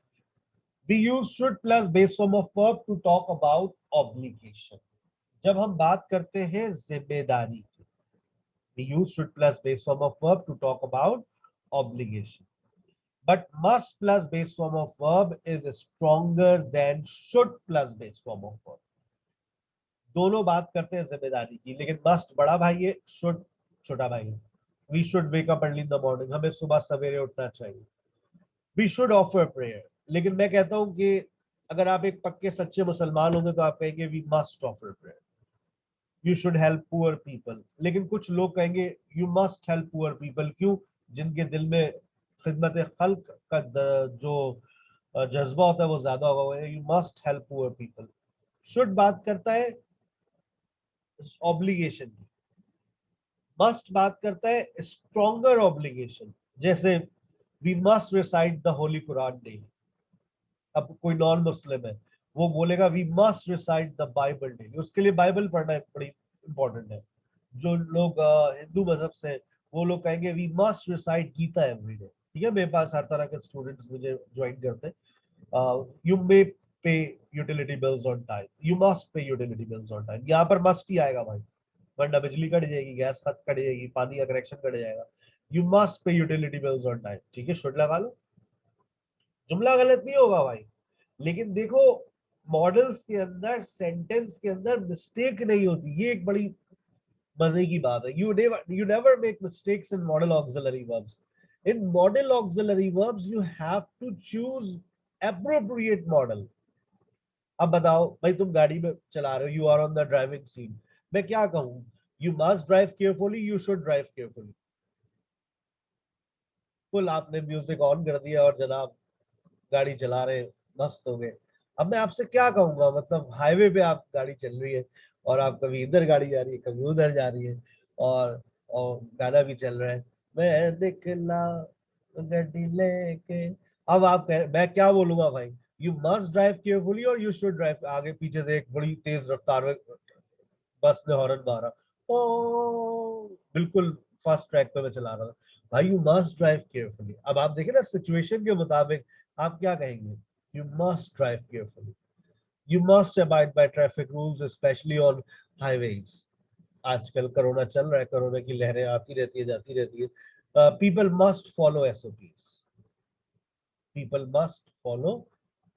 We use should plus base form of verb to talk about obligation. जब हम बात करते हैं जिम्मेदारी की, we use should plus base form of verb to talk about obligation. But must plus base form of verb is stronger than should plus base form of verb. दोनों बात करते हैं जिम्मेदारी की, लेकिन मस्ट बड़ा भाई है, शुड छोटा भाई है. We should wake up early in the morning. हमें सुबह सवेरे उठना चाहिए. We should offer prayer. लेकिन मैं कहता हूं कि अगर आप एक पक्के सच्चे मुसलमान होंगे तो आप कहेंगे we must offer prayer. You should help poor people. लेकिन कुछ लोग कहेंगे you must help poor people. क्यों? जिनके दिल में खिदमत खल्क का जो जज्बा होता है वो ज्यादा होगा. You must help poor people. Should बात करता है ऑब्लिगेशन की, मस्ट बात करता है स्ट्रॉन्गर ऑब्लिगेशन. जैसे we must recite the holy Quran daily. अब कोई नॉन मुस्लिम है, वो बोलेगा we must recite the Bible daily. उसके लिए बाइबल पढ़ना बड़ी इंपॉर्टेंट है. जो लोग हिंदू मजहब से, वो लोग कहेंगे we must recite Gita every day. ठीक है. मेरे पास हर तरह के स्टूडेंट्स मुझे ज्वाइन करते हैं. यू मे पे utility bills on time. You must pay utility bills on time. यहाँ पर मस्ट ही आएगा भाई, वरना बिजली कट जाएगी, गैस कट जाएगी, पानी का कनेक्शन कट जाएगा. You must pay utility bills on time. ठीक है. शुड लगा लो, जुमला गलत नहीं होगा भाई. लेकिन देखो, मॉडल्स के अंदर, सेंटेंस के अंदर मिस्टेक नहीं होती. ये एक बड़ी मजे की बात है. You never make mistakes in modal auxiliary verbs. In modal auxiliary verbs you have to choose appropriate modal. अब बताओ भाई, तुम गाड़ी में चला रहे हो, you are on the driving seat. मैं क्या कहूँ? You must drive carefully, you should drive carefully. Full आपने म्यूजिक ऑन कर दिया और जनाब गाड़ी चला रहे, मस्त हो गए. अब मैं आपसे क्या कहूंगा, मतलब हाईवे पे आप गाड़ी चल रही है, और आप कभी इधर गाड़ी जा रही है, कभी उधर जा रही है, और गाना भी चल रहा है, मैं निकला गड्डी लेके. अब मैं क्या बोलूंगा भाई? यू मस्ट ड्राइव केयरफुली और यू शुड ड्राइव. आगे पीछे से एक बड़ी तेज रफ्तार में बस ने हॉर्न मारा, ओ बिल्कुल फास्ट ट्रैक पे मैं चला रहा था. भाई यू मस्ट ड्राइव केयरफुली. अब आप देखिए ना, सिचुएशन के मुताबिक आप क्या कहेंगे? You must drive carefully. You must abide by traffic rules, specially on highways. आजकल कोरोना चल रहा है, कोरोना की लहरें आती रहती है, जाती रहती है. People must follow SOPs. People must follow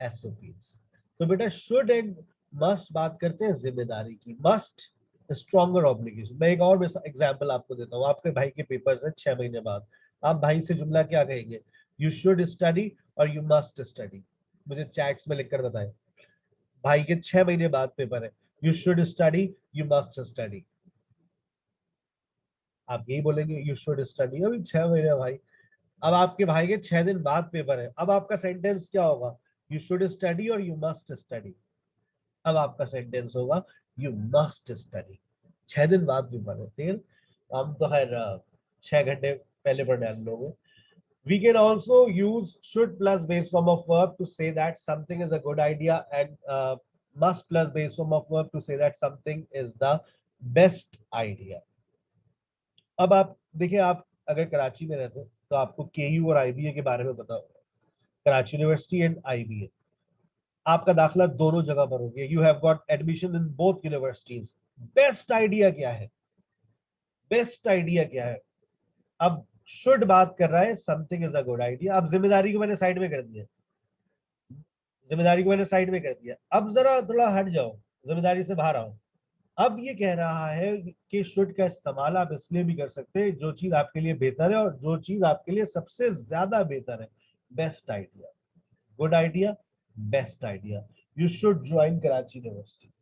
SOPs. तो बेटा शुड एंड मस्ट बात करते हैं जिम्मेदारी की. Must stronger obligation. मैं एक और एग्जांपल आपको देता हूँ. आपके भाई के पेपर्स हैं 6 महीने बाद. आप भाई से जुमला क्या कहेंगे? यू शुड स्टडी और यू मस्ट स्टडी. मुझे चैट्स में लिखकर बताएं. भाई के 6 महीने बाद पेपर है. You should study, you must study. आप यही बोलेंगे यू शुड स्टडी. अभी 6 महीने भाई. अब आपके भाई के 6 दिन बाद पेपर है. अब आपका सेंटेंस क्या होगा? यू शुड स्टडी और यू मस्ट स्टडी. अब आपका सेंटेंस होगा यू मस्ट स्टडी. 6 दिन बाद पेपर है. ठीक है. हम तो खैर 6 घंटे पहले पढ़ने वाले लोग हैं. We can also use should plus base form of verb to say that something is a good idea, and must plus base form of verb to say that something is the best idea. अब आप देखिए, आप अगर कराची में रहते हैं तो आपको केयू और आईबीए के बारे में पता होगा. Karachi university and IBA. आपका दाखला दोनों जगह पर हो गया. You have got admission in both universities. Best idea क्या है? बेस्ट आइडिया क्या है? अब शुड बात कर रहा है something is a good idea. अब जिम्मेदारी को मैंने साइड में कर दिया. जिम्मेदारी को मैंने साइड में कर दिया. अब जरा थोड़ा हट जाओ, जिम्मेदारी से बाहर आओ. अब ये कह रहा है कि शुड का इस्तेमाल आप इसलिए भी कर सकते हैं जो चीज आपके लिए बेहतर है और जो चीज आपके लिए सबसे ज्यादा बेहतर है. Best idea, good idea, best idea. You should join Karachi university.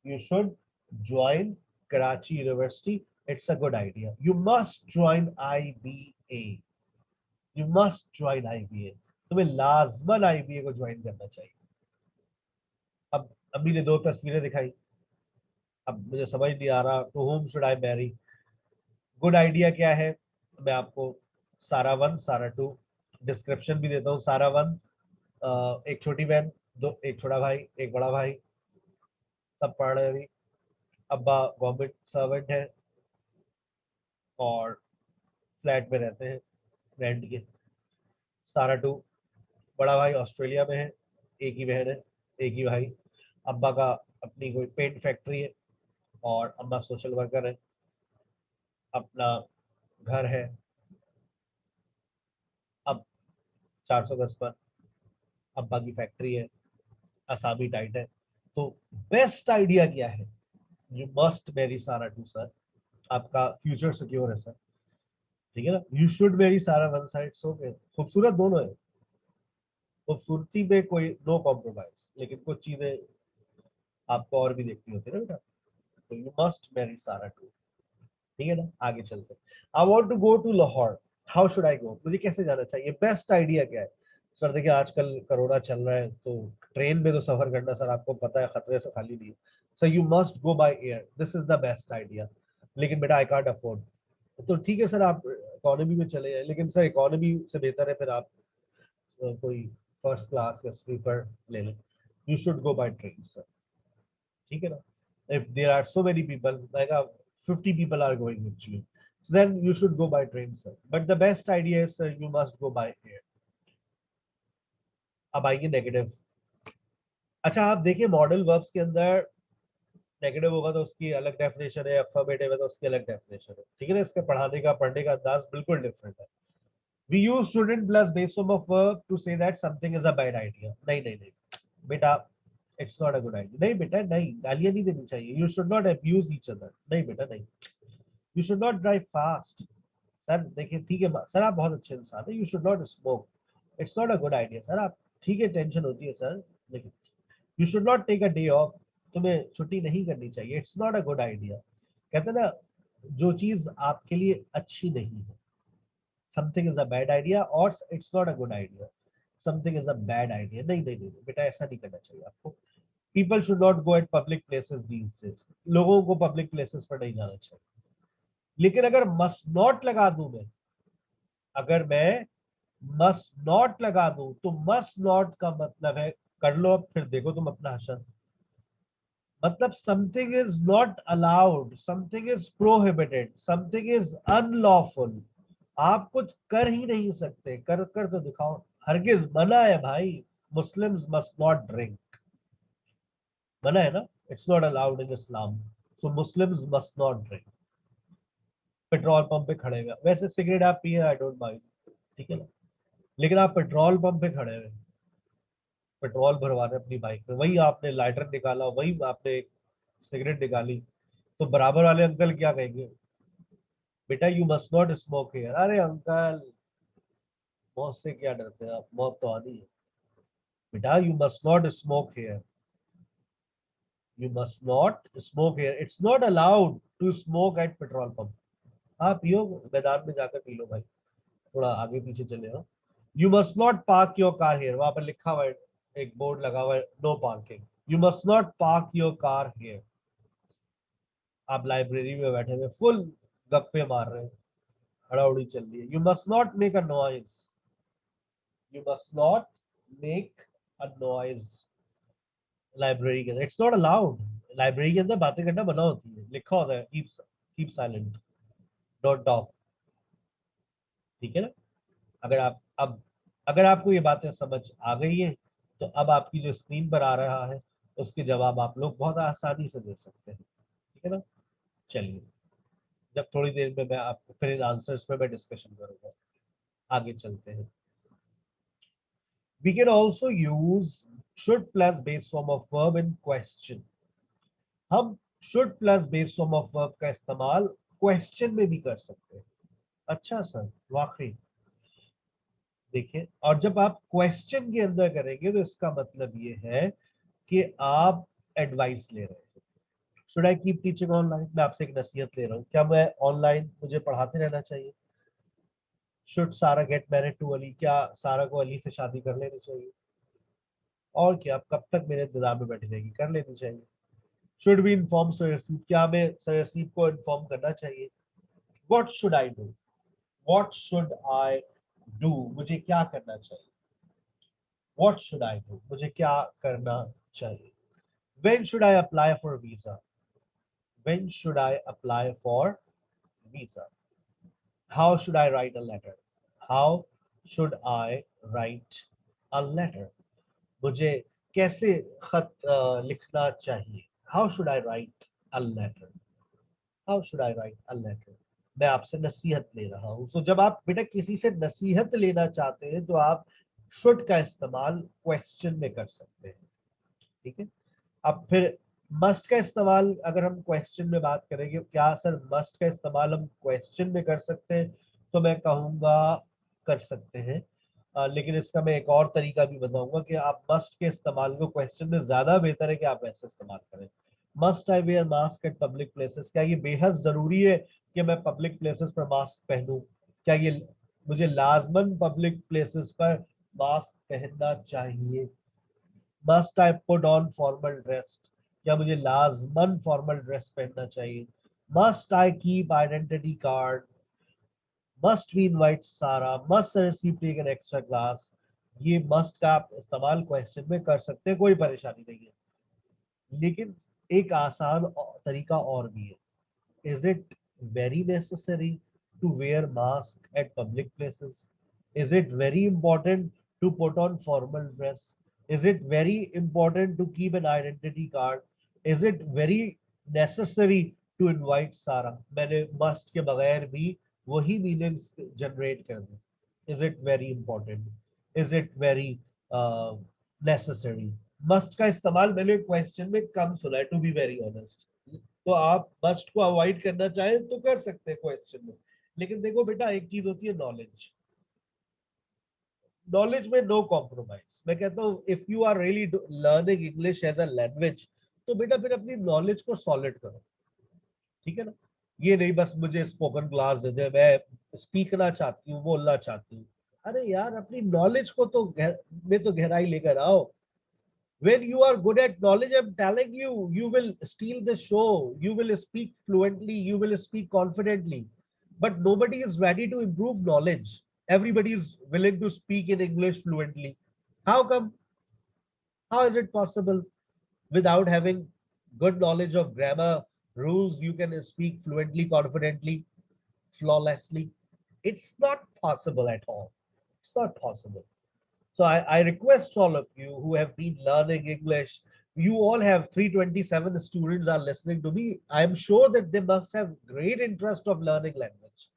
You should join Karachi University. It's a good idea. You must join IBA. You must join IBA. तुम्हें लाजमन IBA को ज्वाइन करना चाहिए. अब अभी ने 2 तस्वीरें दिखाई. अब मुझे समझ नहीं आ रहा to whom should I marry. Good idea क्या है? मैं आपको सारा 1, सारा 2 डिस्क्रिप्शन भी देता हूँ. सारा 1, एक छोटी बहन, दो, एक छोटा भाई, एक बड़ा भाई, सब पढ़ रहे हैं अभी. अब्बा गवर्नमेंट सर्वेंट है और फ्लैट में रहते हैं रेंट के. सारा 2, बड़ा भाई ऑस्ट्रेलिया में है. एक ही बहन है, एक ही भाई. अब्बा का अपनी कोई पेंट फैक्ट्री है और अम्मा सोशल वर्कर है. अपना घर है. अब 410 पर अब्बा की फैक्ट्री है. असामी टाइट है. तो बेस्ट आइडिया क्या है? यू मस्ट मैरी सारा 2 सर. आपका फ्यूचर सिक्योर है सर. ठीक है ना. यू शुड मैरी सारा 1 साइड. सो खूबसूरत दोनों है. खूबसूरती में कोई नो कॉम्प्रोमाइज, लेकिन कुछ चीजें आपको और भी देखनी होती है ना बेटा. तो यू मस्ट मैरी सारा 2. ठीक है ना. आगे चलते. I want to go to Lahore. How should I go? मुझे कैसे जाना चाहिए? बेस्ट आइडिया क्या है? सर देखिए, आजकल कोरोना चल रहा है तो ट्रेन में तो सफर करना सर आपको पता है खतरे से खाली नहीं है. Sir you must go by air. This is the best idea. लेकिन बेटा आई कांट अफोर्ड. तो ठीक है सर, आप इकोनॉमी में चले जाए. लेकिन सर इकोनॉमी से बेहतर है फिर आप कोई फर्स्ट क्लास या स्लीपर ले लें. You should go by train sir. ठीक है ना. if there are so many people like 50 people are going with you, so then you should go by train sir, but the best idea is sir you must go by air. अब आइए negative. अच्छा आप देखिए, model verbs के अंदर negative होगा तो उसकी अलग डेफिनेशन है, अफर्मेटिव है तो उसकी अलग डेफिनेशन है. ठीक है ना. इसके पढ़ने का अंदाज बिल्कुल डिफरेंट है. we use student plus base form of verb to say that something is a bad idea. नहीं नहीं नहीं बेटा, it's not a good idea. नहीं बेटा नहीं, गालियां नहीं देनी चाहिए. You should not abuse each other. नहीं बेटा नहीं. You should not drive fast. Sir देखिए ठीक है सर, आप बहुत अच्छे इंसान है. You should not smoke. It's not a good idea sir. आप ठीक है, टेंशन होती है सर, लेकिन you should not take a day off. तुम्हें छुट्टी नहीं करनी चाहिए. It's not a good idea. कहते ना, जो चीज आपके लिए अच्छी नहीं है, something is a bad idea, और it's not a good idea, something is a bad idea. नहीं नहीं नहीं बेटा, ऐसा नहीं करना चाहिए आपको. People should not go at public places these days. लोगों को पब्लिक प्लेसेस पर नहीं जाना चाहिए. लेकिन अगर मस्ट नॉट लगा दूं मैं, अगर मैं मस्ट नॉट लगा दूं तो मस्ट नॉट का मतलब है, कर लो अब फिर देखो तुम अपना हशर. मतलब something is not allowed, something is prohibited, something is unlawful. आप कुछ कर ही नहीं सकते. कर कर तो दिखाओ. हरगिज मना है भाई. Muslims must not drink. मना है ना. It's not allowed in Islam. So Muslims must not drink. Petrol pump पे खड़े हुए, वैसे सिगरेट आप पिए, आई डोंट माइंड, ठीक है ना, लेकिन आप पेट्रोल पंप पे खड़े हुए, पेट्रोल भरवाने अपनी बाइक में, वही आपने लाइटर निकाला, वही आपने एक सिगरेट निकाली, तो बराबर वाले अंकल क्या कहेंगे, बेटा you must not smoke here. अरे अंकल, मौत से क्या डरते हैं आप, मौत तो आनी है। बेटा you must not smoke here, you must not smoke here, it's not allowed to smoke at petrol pump. हाँ पियो, मैदान में जाकर पी लो भाई, थोड़ा आगे पीछे चले हो। You must not park your car here, वहां पर लिखा हुआ है, एक बोर्ड लगा हुआ है, no parking, you must not park your car here. आप लाइब्रेरी में बैठे हुए फुल गप्पे मार रहे हैं, हड़ाउड़ी चल रही है, you must not make a noise, you must not make a noise library के अंदर, इट्स नॉट अलाउड। लाइब्रेरी के अंदर बातें करना मना होती है, लिखा होता है कीप साइलेंट, डोंट टॉक, ठीक है ना। अगर आप अब, अगर आपको ये बातें समझ आ गई है, तो अब आपकी जो स्क्रीन पर आ रहा है उसके जवाब आप लोग बहुत आसानी से दे सकते हैं, ठीक है ना। चलिए, जब थोड़ी देर में मैं आपको फिर इन आंसर्स पे मैं डिस्कशन करूंगा, आगे चलते हैं। We can also use should plus base form of verb in question. हम should plus base form of verb का इस्तेमाल क्वेश्चन में भी कर सकते हैं। अच्छा सर, वाकई देखिए, और जब आप क्वेश्चन के अंदर करेंगे तो इसका मतलब ये है कि आप एडवाइस ले रहे हैं। Should I keep teaching online, मैं आपसे एक नसीहत ले रहा हूँ, क्या मैं ऑनलाइन मुझे पढ़ाते रहना चाहिए। शुड सारा गेट मैरिड टू अली, क्या सारा को अली से शादी कर लेनी चाहिए। और क्या, आप कब तक मेरे इंतजार में बैठी रहेगी, कर लेनी चाहिए। शुड बी इन्फॉर्म सरसीप, क्या हमें सरसीप को इन्फॉर्म करना चाहिए। What should I do, what should I do, मुझे क्या करना चाहिए। व्हाट शुड आई डू, मुझे क्या करना चाहिए। When should I apply for visa, when should I apply for visa. How should I write a letter, how should I write a letter, मुझे कैसे खत लिखना चाहिए। How should I write a letter, how should I write a letter. मैं आपसे नसीहत ले रहा हूँ, सो जब आप बेटा किसी से नसीहत लेना चाहते हैं तो आप शुड का इस्तेमाल क्वेश्चन में कर सकते हैं, ठीक है। अब फिर मस्ट का इस्तेमाल अगर हम क्वेश्चन में बात करेंगे, क्या सर मस्ट का इस्तेमाल हम क्वेश्चन में कर सकते हैं, तो मैं कहूँगा कर सकते हैं। लेकिन इसका मैं एक और तरीका भी बताऊंगा कि आप मस्ट के इस्तेमाल को क्वेश्चन में ज्यादा बेहतर है कि आप ऐसे इस्तेमाल करें। Must I wear mask at public places, क्या ये बेहद जरूरी है कि मैं पब्लिक प्लेसेस पर मास्क पहनूं, क्या ये मुझे लाजमन पब्लिक प्लेसेस पर मास्क पहनना चाहिए। Must I put on formal dress, क्या मुझे लाजमन फॉर्मल ड्रेस पहनना चाहिए। Must I keep identity card, must we invite Sara, must receive take an extra class. ये मस्ट का आप इस्तेमाल क्वेश्चन में कर सकते हैं, कोई परेशानी नहीं है। लेकिन एक आसान तरीका और भी है। Is it very necessary to wear mask at public places, is it very important to put on formal dress, is it very important to keep an identity card, is it very necessary to invite Sara. मैंने must के बगैर भी वही meanings generate कर दी। Is it very important, is it very necessary. Must का इस्तेमाल मैंने क्वेश्चन में कम सुना है, टू बी वेरी ऑनेस्ट। तो आप मस्ट को अवॉइड करना चाहें तो कर सकते हैं क्वेश्चन में। लेकिन देखो बेटा, एक चीज होती है नॉलेज, नॉलेज में नो कॉम्प्रोमाइज। मैं कहता हूँ if you are really learning English as a language, तो बेटा फिर अपनी नॉलेज को सॉलिड करो, ठीक है ना। ये नहीं बस मुझे स्पोकन क्लास दे दे, मैं स्पीकना चाहती हूँ, बोलना चाहती हूँ। अरे यार, अपनी नॉलेज को तो में तो गहराई लेकर आओ। When you are good at knowledge, I'm telling you, you will steal the show, you will speak fluently, you will speak confidently. But nobody is ready to improve knowledge. Everybody is willing to speak in English fluently. How come? How is it possible? Without having good knowledge of grammar rules, you can speak fluently, confidently, flawlessly. It's not possible at all. It's not possible. So I request all of you who have been learning English, you all have 327 students are listening to me. I am sure that they must have great interest of learning language.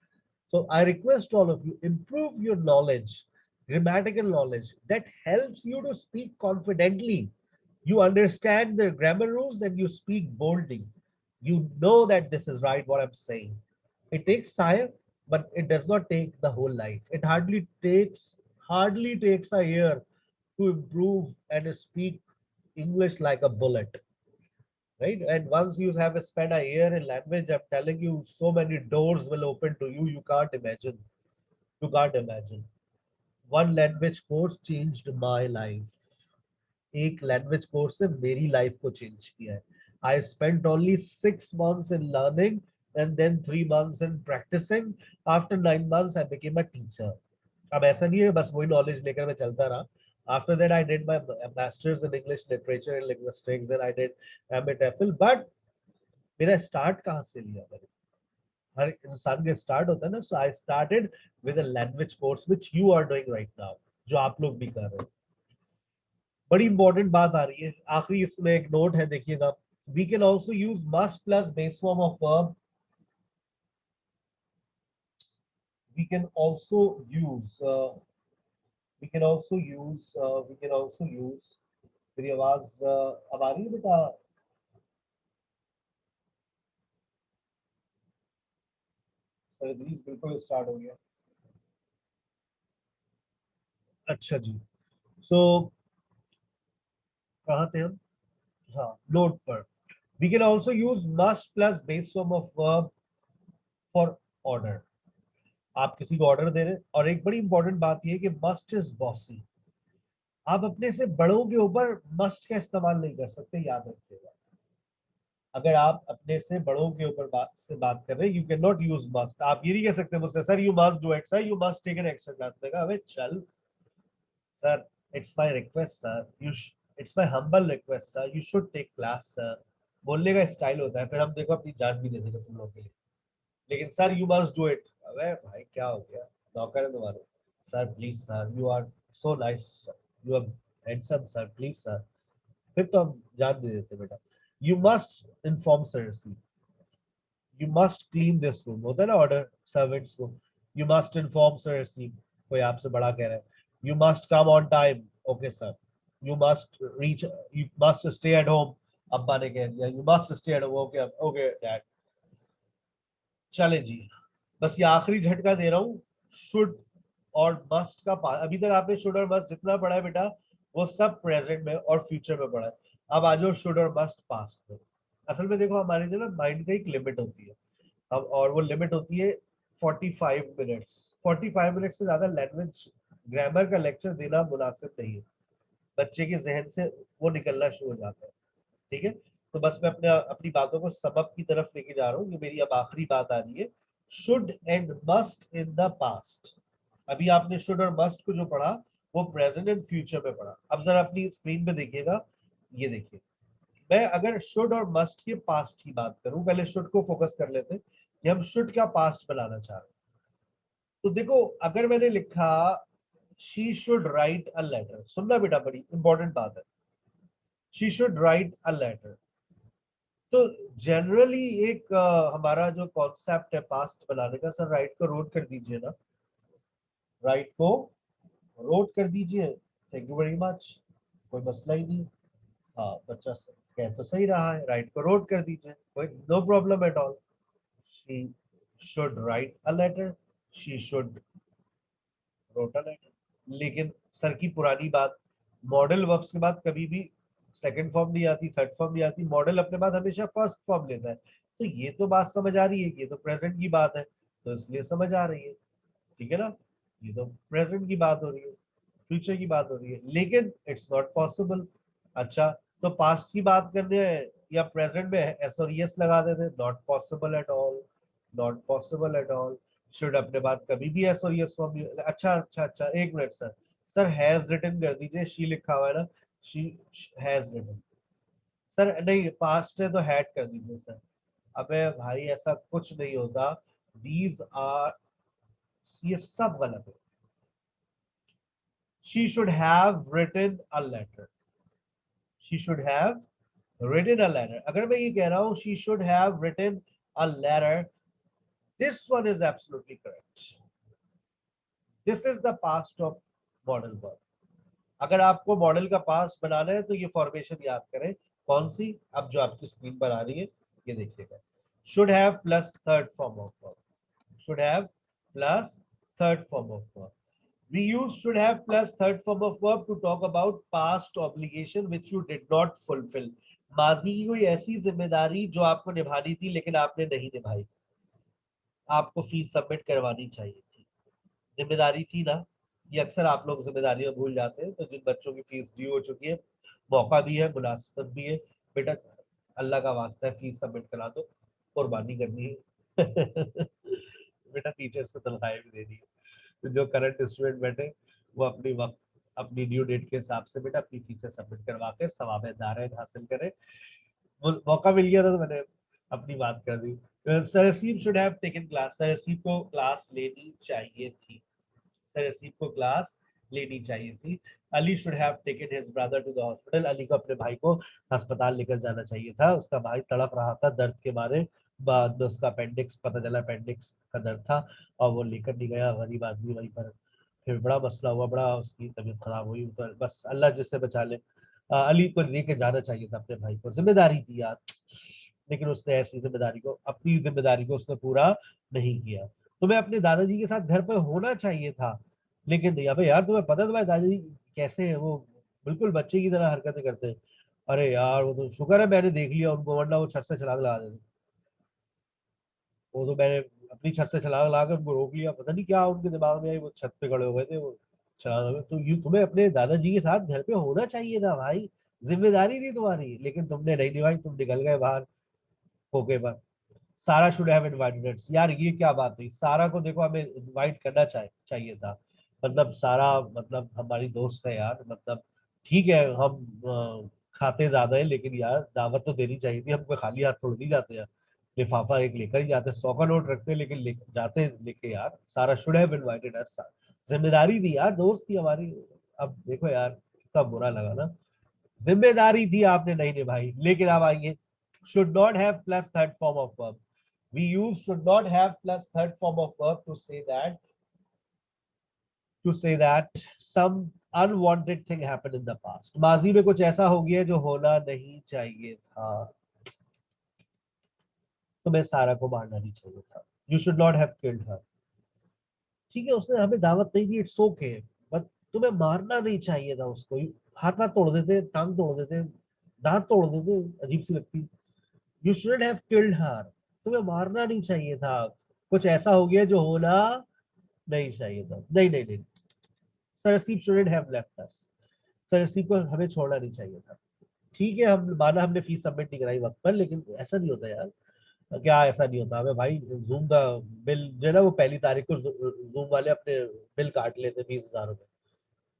So I request all of you, improve your knowledge, grammatical knowledge that helps you to speak confidently. You understand the grammar rules and you speak boldly. You know that this is right what I'm saying. It takes time, but it does not take the whole life. It hardly takes a year to improve and speak English like a bullet, right? And once you have spent a year in language, I'm telling you, so many doors will open to you. You can't imagine. You can't imagine. One language course changed my life. एक language course से मेरी life को change किया है. I spent only 6 months in learning and then 3 months in practicing. After 9 months I became a teacher. अब ऐसा नहीं है बस वही नॉलेज लेकर मैं चलता रहा. After that I did my masters in English literature and linguistics and I did MA but मेरा स्टार्ट कहाँ से लिया मैंने. हर इंसान का स्टार्ट होता है ना. So I started with a language course which you are doing right now, जो आप लोग भी कर रहे हैं. बड़ी इंपॉर्टेंट बात आ रही है आखिरी इसमें एक नोट है देखिएगा. We can also use must plus base form of verb. We can also use we can also use we can also use. मेरी आवाज अब आ रही है बेटा? सर बिल्कुल स्टार्ट हो गया. अच्छा जी. सो कहाँ थे हम? हाँ, नोट पर. We can also use must plus base form of verb for order. आप किसी को ऑर्डर दे रहे हैं. और एक बड़ी इंपॉर्टेंट बात यह है कि मस्ट इज बॉसी. आप अपने से बड़ों के ऊपर मस्ट का इस्तेमाल नहीं कर सकते, याद रखिएगा. अगर आप अपने से बड़ों के ऊपर बात कर रहे हैं, you can not use must. आप ये नहीं कह सकते मुझसे sir you must do it, sir you must take an extra class. देगा अबे चल sir, it's my request sir, it's my humble request sir, you should take class sir. बोलने का स्टाइल होता है. फिर हम देखो अपनी जान भी दे देंगे तुम लोगों के लिए. लेकिन sir you must do it, अबे भाई क्या हो गया, नौकर है तुम्हारे. Sir please sir, you are so nice, you are handsome sir, please sir. फिर तो हम जान दे देते बेटा. You must inform sir, you must clean this room, होता है ना ऑर्डर सर्वेंट्स को. यू मस्ट इन्फॉर्म सर, कोई आपसे बड़ा कह रहा है. You must come on time, okay sir. You must reach, you must stay at home, अब्बा ने कह दिया you must stay at home, okay okay dad. चले जी, बस ये आखिरी झटका दे रहा हूँ. शुड और मस्ट का अभी तक आपने शुड और मस्ट जितना पढ़ा है बेटा वो सब प्रेजेंट में और फ्यूचर में पढ़ा है. अब आ जाओ शुड और मस्ट पास्ट में. असल में देखो हमारे जो ना माइंड का एक लिमिट होती है अब, और वो लिमिट होती है 45 मिनट्स. 45 मिनट से ज्यादा लैंग्वेज ग्रामर का लेक्चर देना मुनासिब नहीं है. बच्चे के जहन से वो निकलना शुरू हो जाता है. ठीक है. तो बस मैं अपनी बातों को सबक की तरफ लेके जा रहा हूँ. ये मेरी अब आखिरी बात आ रही है. Should and must in the past. अभी आपने शुड और मस्ट को जो पढ़ा वो प्रेजेंट एंड फ्यूचर में पढ़ा. अब जरा अपनी स्क्रीन पे देखिएगा. ये देखिए, मैं अगर शुड और मस्ट के पास्ट की बात करूं, पहले शुड को फोकस कर लेते हैं कि हम शुड का पास्ट बनाना चाह रहे हैं. तो देखो अगर मैंने लिखा she should write a letter, सुनना बेटा बड़ी इंपॉर्टेंट बात है. She should write a letter. तो जनरली एक हमारा जो कॉन्सेप्ट है पास्ट बनाने का, सर राइट को रोट कर दीजिए ना, राइट को रोट कर दीजिए. थैंक यू वेरी मच, कोई मसला ही नहीं. हाँ बच्चा कह तो सही रहा है, राइट को रोट कर दीजिए, कोई no problem at all. She should write a letter, she should wrote a letter. लेकिन सर की पुरानी बात, मॉडल वर्ब्स के बाद कभी भी सेकंड फॉर्म नहीं आती, थर्ड फॉर्म नहीं आती. मॉडल अपने बाद हमेशा फर्स्ट फॉर्म लेता है. तो ये तो बात समझ आ रही है कि ये तो प्रेजेंट की बात है, तो इसलिए समझ आ रही है. ठीक है ना. ये तो प्रेजेंट की बात हो रही है, फ्यूचर की बात हो रही है, लेकिन इट्स नॉट पॉसिबल. अच्छा, तो पास्ट की बात करने या प्रेजेंट में एस और यस लगा देते, not possible at all, not possible at all. Should अपने बात कभी भी एस और यस फॉर्म. अच्छा अच्छा अच्छा, एक minute sir, sir has written कर दीजिए, शी लिखा हुआ है ना, शी हैज रिटन. सर नहीं, पास्ट है तो हैड कर दीजिए सर. अबे भाई ऐसा कुछ नहीं होता. दीज आर, ये सब गलत है. She should have written a letter. She should have written a letter. अगर मैं ये कह रहा हूँ she should have written a letter, this one is absolutely correct. This is the past of model verb. अगर आपको मॉडल का past बनाना है तो ये फॉर्मेशन याद करें। कौन सी? अब जो आपकी स्क्रीन पर आ रही है ये देखिएगा। Should have plus third form of verb, should have plus third form of verb. We use should have plus third form of verb to talk about past obligation which you did not fulfill. माजी की कोई ऐसी जिम्मेदारी जो आपको निभानी थी लेकिन आपने नहीं निभाई। आपको फीस सबमिट करवानी चाहिए थी, जिम्मेदारी थी ना। ये अक्सर आप लोग जिम्मेदारियां भूल जाते हैं। तो जिन बच्चों की फीस ड्यू हो चुकी है, मौका भी है, मुनासिबत भी है, बेटा अल्लाह का वास्ता है फीस सबमिट करा दो, कुर्बानी करनी है। बेटा टीचर्स को तनख्वाहें भी देनी है। तो जो करंट स्टूडेंट बैठे वो अपनी वक्त अपनी ड्यू डेट के हिसाब से बेटा अपनी फीसें सबमिट करवा के सवाब दारैन हासिल करें। वो मौका मिल गया था तो मैंने अपनी बात कर दी। Sir Raseeb should have taken class, sir Raseeb को क्लास लेनी चाहिए थी, सर रसीब को क्लास लेनी चाहिए थी। Ali should have taken his brother to the hospital, Ali को अपने भाई को अस्पताल लेकर जाना चाहिए था, उसका भाई तड़प रहा था दर्द के मारे। बाद में उसका अपेंडिक्स, पता चला अपेंडिक्स का दर्द था और वो लेकर नहीं गया, गरीब आदमी वहीं पर। फिर बड़ा मसला हुआ, बड़ा उसकी तबीयत खराब हुई। तो बस अल्लाह जिससे बचा ले। अली को लेके जाना चाहिए था अपने भाई को, जिम्मेदारी थी यार, लेकिन उसने ऐसी जिम्मेदारी को, अपनी जिम्मेदारी को उसने पूरा नहीं किया। तुम्हें अपने दादाजी के साथ घर पर होना चाहिए था, लेकिन नहीं। अबे यार तुम्हें पता है तुम्हारे दादाजी कैसे हैं? वो बिल्कुल बच्चे की तरह हरकतें करते हैं। अरे यार वो तो शुक्र है मैंने देख लिया उनको, वरना वो छत से छलांग लगा देते। वो तो मैंने अपनी छत से छलांग लगा के उनको रोक लिया, पता नहीं क्या उनके दिमाग में आई, वो छत पे खड़े हो गए थे, वो छलांग लगा। तो यू तुम्हें अपने दादाजी के साथ घर पे होना चाहिए था भाई, जिम्मेदारी थी तुम्हारी, लेकिन तुमने नहीं निभाई, तुम निकल गए बाहर खोके पर। सारा शुड हैव इनवाइटेड अस, यार ये क्या बात हुई? सारा को देखो हमें इनवाइट करना चाहिए था। मतलब सारा मतलब हमारी दोस्त है यार, मतलब ठीक है हम खाते ज्यादा है, लेकिन यार दावत तो देनी चाहिए थी हमको, खाली हाथ थोड़ी नहीं जाते यार। लिफाफा एक लेकर ही जाते, 100 का नोट रखते लेकिन जाते लेके यार। सारा शुड हैव इनवाइटेड अस, जिम्मेदारी थी यार, दोस्त थी हमारी। अब देखो यार कितना बुरा लगा ना, जिम्मेदारी थी आपने नहीं निभाई। लेकिन अब आइए, should not have plus third form of verb. We use should not have plus third form of verb to say that some unwanted thing happened in the past. माजी में कुछ ऐसा हो गया जो होना नहीं चाहिए था। तुम्हें सारा को मारना नहीं चाहिए था। You should not have killed her. ठीक है उसने हमें दावत नहीं दी, इट्स ओके, बट तुम्हें मारना नहीं चाहिए था उसको। हाथ हाथ तोड़ देते, टांग तोड़ देते, दांत तोड़ देते, अजीब सी लगती। You should have killed her, तुम्हें मारना नहीं चाहिए था। कुछ ऐसा हो गया जो होना नहीं चाहिए था। नहीं नहीं नहीं, सरसीप शुड हैव लेफ्ट अस, सरसीप को हमें छोड़ना नहीं चाहिए था। ठीक है हम माना हमने फीस सबमिट नहीं कराई वक्त पर, लेकिन ऐसा नहीं होता यार। क्या ऐसा नहीं होता? हमें भाई जूम का बिल जो है ना, वो पहली तारीख को जूम वाले अपने बिल काट लेते 20,000 रुपए।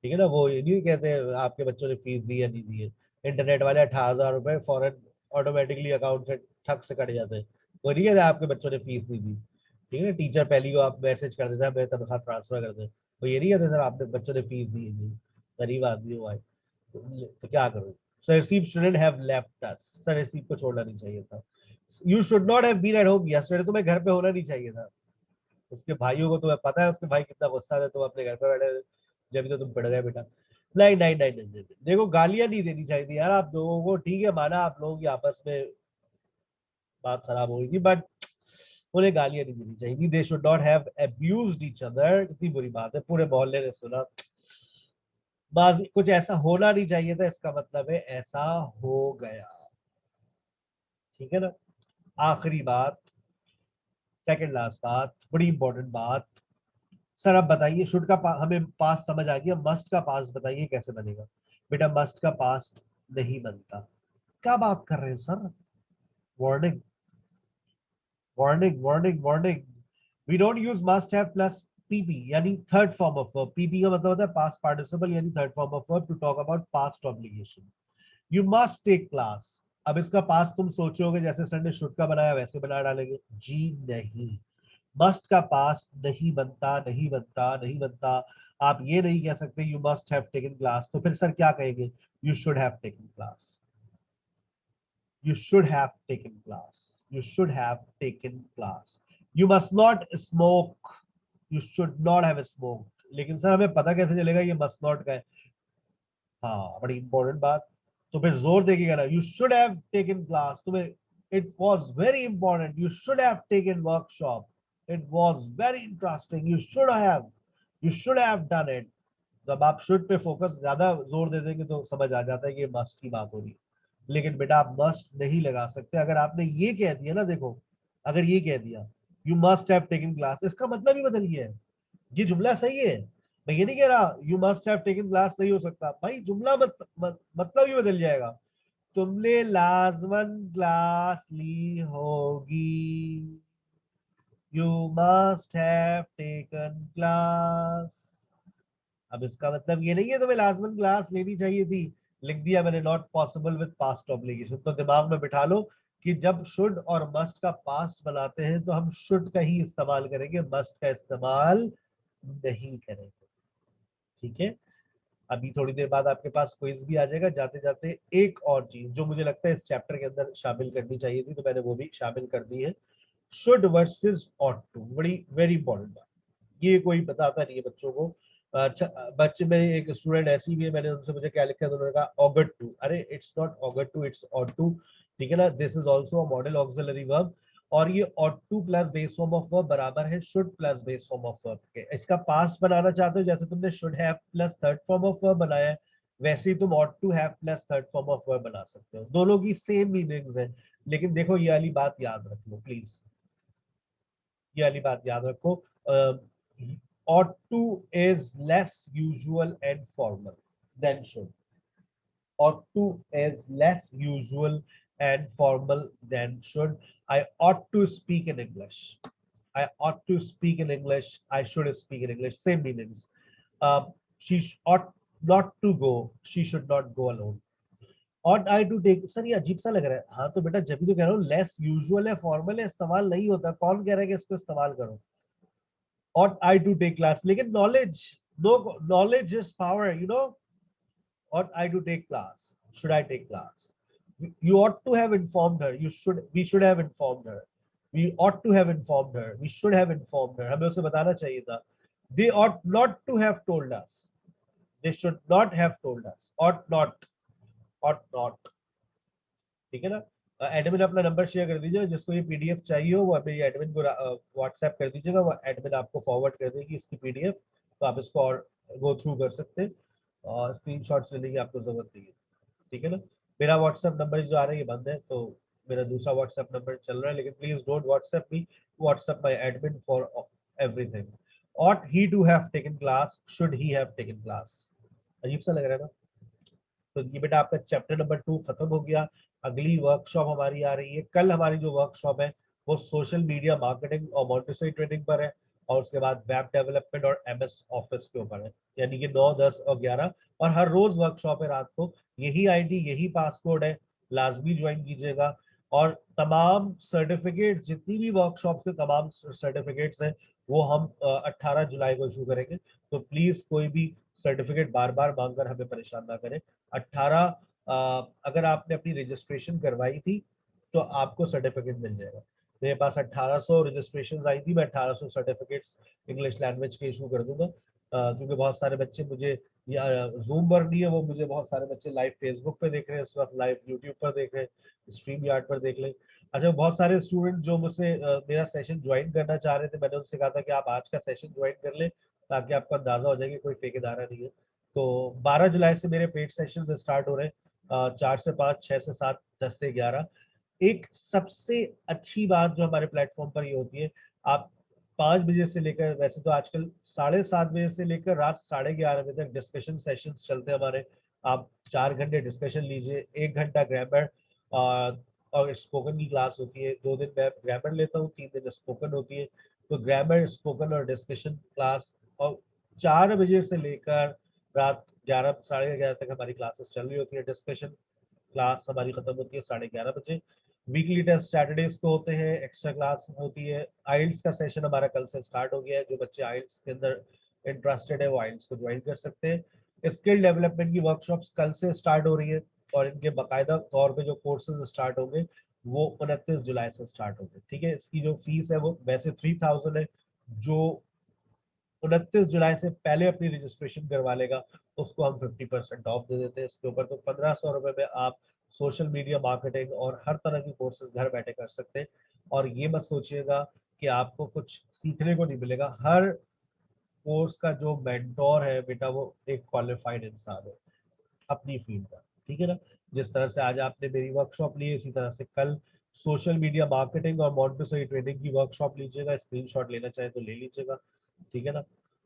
ठीक है ना, वो ये नहीं कहते आपके बच्चों ने फीस दी या नहीं दी है। इंटरनेट वाले 18,000 रुपए फॉरन ऑटोमेटिकली अकाउंट से ठग से कट जाते हैं। वो नहीं कहते आपके बच्चों ने फीस नहीं दी। ठीक है, टीचर पहली को आप मैसेज कर देते हैं मैं तनख्वाह ट्रांसफर कर दे, तो ये नहीं कहते सर आपने बच्चों ने फीस दी नहीं। गरीब आदमी हो भाई, तो क्या करूँ? Sir receive shouldn't have left us, sir receive को छोड़ना नहीं चाहिए था। You should not have been at home yesterday, तुम्हें घर पे होना नहीं चाहिए था। उसके भाइयों को तुम्हें पता है उसके भाई कितना गुस्सा है, तुम अपने घर पे बैठे जब तो तुम पड़ गए बेटा। नहीं नहीं नहीं नहीं, नहीं। देखो गालियां नहीं देनी चाहिए थी यार आप लोगों को। ठीक है माना आप लोगों की आपस में बात खराब हो गई थी, बट उन्हें गालियां नहीं देनी चाहिए थी। They should not have abused each other, कितनी बुरी बात है, पूरे मोहल्ले ने सुना। बात कुछ ऐसा होना नहीं चाहिए था, इसका मतलब है ऐसा हो गया। ठीक है ना। आखिरी बात, सेकंड लास्ट बात, बड़ी इंपॉर्टेंट बात। सर अब बताइए, शुड का हमें पास्ट समझ आ गया, मस्ट का पास्ट बताइए कैसे बनेगा? बेटा मस्ट का पास्ट नहीं बनता। क्या बात कर रहे हैं sir? Warning warning warning warning, we don't use must have plus PP यानी third form of verb. PP का मतलब होता है पास्ट पार्टिसिपल यानी third form of verb to talk about past obligation. You must take class, अब इसका past तुम सोचोगे जैसे सर ने शुड का बनाया वैसे बना डालेंगे? जी नहीं, मस्ट का पास्ट नहीं बनता नहीं बनता नहीं बनता। आप ये नहीं कह सकते you must have taken class, तो फिर सर क्या कहेंगे? You should have taken class. You should have taken class. You should have taken class. You must not smoke. You should not have smoked. लेकिन सर हमें पता कैसे चलेगा ये must not का है? हाँ, बड़ी इंपॉर्टेंट बात. तो फिर जोर देखेगा ना. You should have taken class. तुम्हें it was very important. You should have taken workshop. It was very interesting. You should have done it. जब आप शुड पे फोकस ज्यादा जोर दे देंगे तो समझ आ जाता है कि ये मस्ट की बात हो रही है. लेकिन बेटा आप मस्ट नहीं लगा सकते. अगर आपने ये कह दिया ना, देखो, अगर ये कह दिया you must have taken class, इसका मतलब ही बदल गया है. ये जुमला सही है, मैं ये नहीं कह रहा you must have taken class नहीं हो सकता भाई. जुमला मतलब ही बदल जाएगा. तुमने लाजमन क्लास ली होगी. You must have taken class. अब इसका मतलब ये नहीं है तुम्हें लाजमन क्लास लेनी चाहिए थी. लिख दिया मैंने not possible with past obligation. तो दिमाग में बिठा लो कि जब शुड और मस्ट का पास्ट बनाते हैं तो हम शुड का ही इस्तेमाल करेंगे, मस्ट का इस्तेमाल नहीं करेंगे. ठीक है. अभी थोड़ी देर बाद आपके पास क्विज भी आ जाएगा. जाते जाते एक और चीज जो मुझे लगता है इस चैप्टर के अंदर शामिल करनी चाहिए थी तो मैंने वो भी शामिल कर दी है. शुड वर्सेस ऑट टू, बड़ी वेरी इंपॉर्टेंट बात. ये कोई बताता नहीं है बच्चों को. अच्छा, बच्चे में एक स्टूडेंट ऐसी भी है, मैंने उनसे मुझे क्या लिखा है तो उन्होंने कहा ऑगट टू. अरे it's not ought to, it's ought to. ठीक है ना. This is also a modal auxiliary verb. और ये ought to plus base form of verb बराबर है should plus base form of verb के. इसका पास्ट बनाना चाहते हो जैसे तुमने should have plus third form of verb बनाया है, वैसे ही तुम ought to have plus third form of verb बना सकते हो. दोनों की सेम मीनिंग्स है. लेकिन देखो ये वाली बात याद रख लो प्लीज. ये वाली बात याद रखो. ought to is less usual and formal than should. Ought to is less usual and formal than should. I ought to speak in English. I ought to speak in English. I should speak in English. Same meanings. She ought not to go. She should not go alone. Ought I to take? Sir ये अजीब सा लग रहा है. हाँ तो बेटा जब भी तो कह रहा हूँ लेस यूजुअल है, फॉर्मल है, इस्तेमाल नहीं होता. कौन कह रहा है कि इसको इस्तेमाल करो? Ought I to take class? लेकिन knowledge, no, knowledge is power, you know. Ought I to take class? Should I take class? You ought to have informed her. We should have informed her. We ought to have informed her. We should have informed her. हमें उसे बताना चाहिए था. They ought not to have told us. They should not have told us. Ought not. Ought not. ठीक है ना. Admin अपना number share कर दीजिएगा. जिसको ये पीडीएफ चाहिए हो वो अभी एडमिन को व्हाट्सएप कर दीजिएगा. वो एडमिन आपको फॉरवर्ड कर देगी इसकी पीडीएफ. तो आप इसको और गो थ्रू कर सकते हैं. और स्क्रीनशॉट्स लेने की आपको जरूरत नहीं है. ठीक है ना. मेरा व्हाट्सएप नंबर जो आ रहा है ये बंद है तो मेरा दूसरा व्हाट्सएप नंबर चल रहा है. लेकिन please don't WhatsApp me. WhatsApp my admin for everything. ought he to have taken class? should he have taken class? अजीब सा लग रहा है ना. तो ये बेटा आपका चैप्टर नंबर 2 खत्म हो गया. अगली वर्कशॉप हमारी आ रही है कल. हमारी जो वर्कशॉप है वो सोशल मीडिया मार्केटिंग और मॉन्टेसरी ट्रेनिंग पर है. और उसके बाद वेब डेवलपमेंट और एमएस ऑफिस के ऊपर है. यानी कि 9, 10 और 11 और हर रोज वर्कशॉप है रात को. यही आईडी यही पासकोड है. लाजमी ज्वाइन कीजिएगा. और तमाम सर्टिफिकेट जितनी भी वर्कशॉप के तमाम सर्टिफिकेट्स हैं वो हम 18 जुलाई को इशू करेंगे. तो प्लीज कोई भी सर्टिफिकेट बार बार मांगकर हमें परेशान ना करें. 18 अगर आपने अपनी रजिस्ट्रेशन करवाई थी तो आपको सर्टिफिकेट मिल जाएगा. मेरे पास 1800 रजिस्ट्रेशन आई थी. मैं 1800 सर्टिफिकेट्स इंग्लिश लैंग्वेज के इशू कर दूंगा. क्योंकि बहुत सारे बच्चे मुझे जूम पर नहीं है, वो मुझे बहुत सारे बच्चे लाइव फेसबुक पे देख रहे हैं इस वक्त, लाइव यूट्यूब पर देख रहे हैं, स्ट्रीम यार्ड पर देख लें. अच्छा, बहुत सारे स्टूडेंट जो मुझसे मेरा सेशन ज्वाइन करना चाह रहे थे, मैंने उनसे कहा था कि आप आज का सेशन ज्वाइन कर लें ताकि आपको अंदाजा हो जाए कि कोई फेक इदारा नहीं है. तो 12 जुलाई से मेरे पेड सेशन स्टार्ट हो रहे हैं. 4 से 5, 6 से 7, 10 से 11. एक सबसे अच्छी बात जो हमारे प्लेटफॉर्म पर ये होती है, आप 5 बजे से लेकर, वैसे तो आजकल 7:30 बजे से लेकर रात 11:30 बजे तक डिस्कशन सेशंस चलते हैं हमारे. आप 4 घंटे डिस्कशन लीजिए. 1 घंटा ग्रामर और स्पोकन की क्लास होती है. 2 दिन मैं ग्रामर लेता हूँ, 3 दिन स्पोकन होती है. तो ग्रामर, स्पोकन और डिस्कशन क्लास. और 4 बजे से लेकर रात 11, 11:30 तक हमारी क्लासेस चल रही होती है. डिस्कशन क्लास हमारी खत्म होती है 11:30 बजे. वीकली टेस्ट सैटरडेज को होते हैं. एक्स्ट्रा क्लास होती है. आइल्स का सेशन हमारा कल से स्टार्ट हो गया है. जो बच्चे आइल्स के अंदर इंटरेस्टेड है वो आइल्स को ज्वाइन कर सकते हैं. स्किल डेवलपमेंट की वर्कशॉप्स कल से स्टार्ट हो रही है. और इनके बाकायदा तौर पे जो कोर्सेज स्टार्ट होंगे वो 29 जुलाई से स्टार्ट होंगे। ठीक है, इसकी जो फीस है वो वैसे 3000 है, जो 29 जुलाई से पहले अपनी रजिस्ट्रेशन करवा लेगा उसको हम 50% ऑफ दे देते हैं इसके ऊपर। तो 1500 रुपए में आप सोशल मीडिया मार्केटिंग और हर तरह की कोर्सेज घर बैठे कर सकते हैं। और ये मत सोचिएगा कि आपको कुछ सीखने को नहीं मिलेगा, हर कोर्स का जो मेंटोर है बेटा वो एक क्वालिफाइड इंसान है अपनी फील्ड का। ठीक है ना, जिस तरह से आज आपने मेरी वर्कशॉप ली है, इसी तरह से कल सोशल मीडिया मार्केटिंग और मॉन्टेसरी ट्रेनिंग की वर्कशॉप लीजिएगा, स्क्रीनशॉट लेना चाहे तो ले लीजिएगा। ठीक है ना,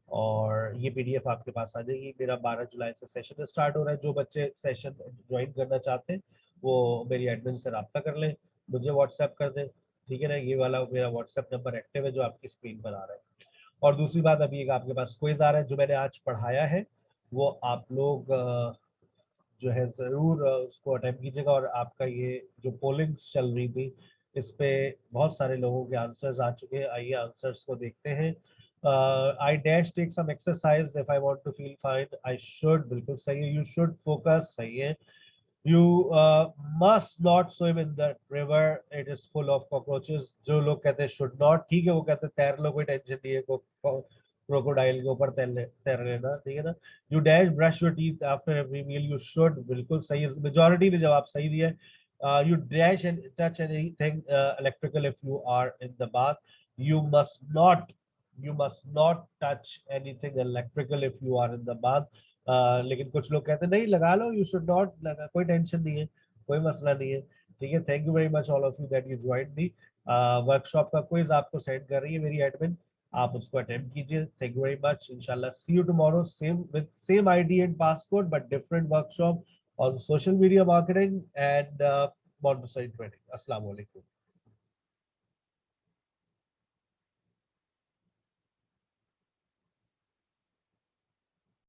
और ये पीडीएफ आपके पास आ जाएगी। मेरा 12 जुलाई से सेशन स्टार्ट हो रहा है, जो बच्चे सेशन ज्वाइन करना चाहते हैं वो मेरी एडमिन से रब्ता कर लें, मुझे व्हाट्सएप कर दें। ठीक है ना, ये वाला मेरा व्हाट्सएप नंबर एक्टिव है जो आपकी स्क्रीन पर आ रहा है। और दूसरी बात, अभी एक आपके पास क्विज आ रहा है जो मैंने आज पढ़ाया है, वो आप लोग जो है जरूर उसको अटेम्प्ट कीजिएगा। और आपका ये जो पोलिंग्स चल रही थी इस पे बहुत सारे लोगों के आंसर्स आ चुके हैं, आइए आंसर्स को देखते हैं। I dash take some exercise if I want to feel fine, I should, बिल्कुल सही है, यू शुड फोकस, सही है। You must not swim in the river, it is full of cockroaches, जो लोग कहते हैं शुड नॉट, ठीक है वो कहते हैं तैर लो कोई टेंशन नहीं है, क्रोकोडाइल के ऊपर तैर लेना। ठीक है ना, you dash brush your teeth after every meal, you should, बिल्कुल सही है, मेजोरिटी ने जवाब सही दिया है। You dash and touch anything electrical if you are in the bath, you must not, you must not touch anything electrical if you are in the bath. लेकिन कुछ लोग कहते हैं नहीं लगा लो, यू शुड नॉट लगा, कोई टेंशन नहीं है, कोई मसला नहीं है। ठीक है, thank you very much all of you that you joined the. Workshop का क्विज आपको सेंड कर रही है मेरी एडमिन, आप उसको अटेम्प्ट कीजिए। थैंक यू वेरी मच, इंशाल्लाह see you tomorrow, same with same ID and passcode but different workshop on social media marketing and Montessori training. अस्सलाम वालेकुम।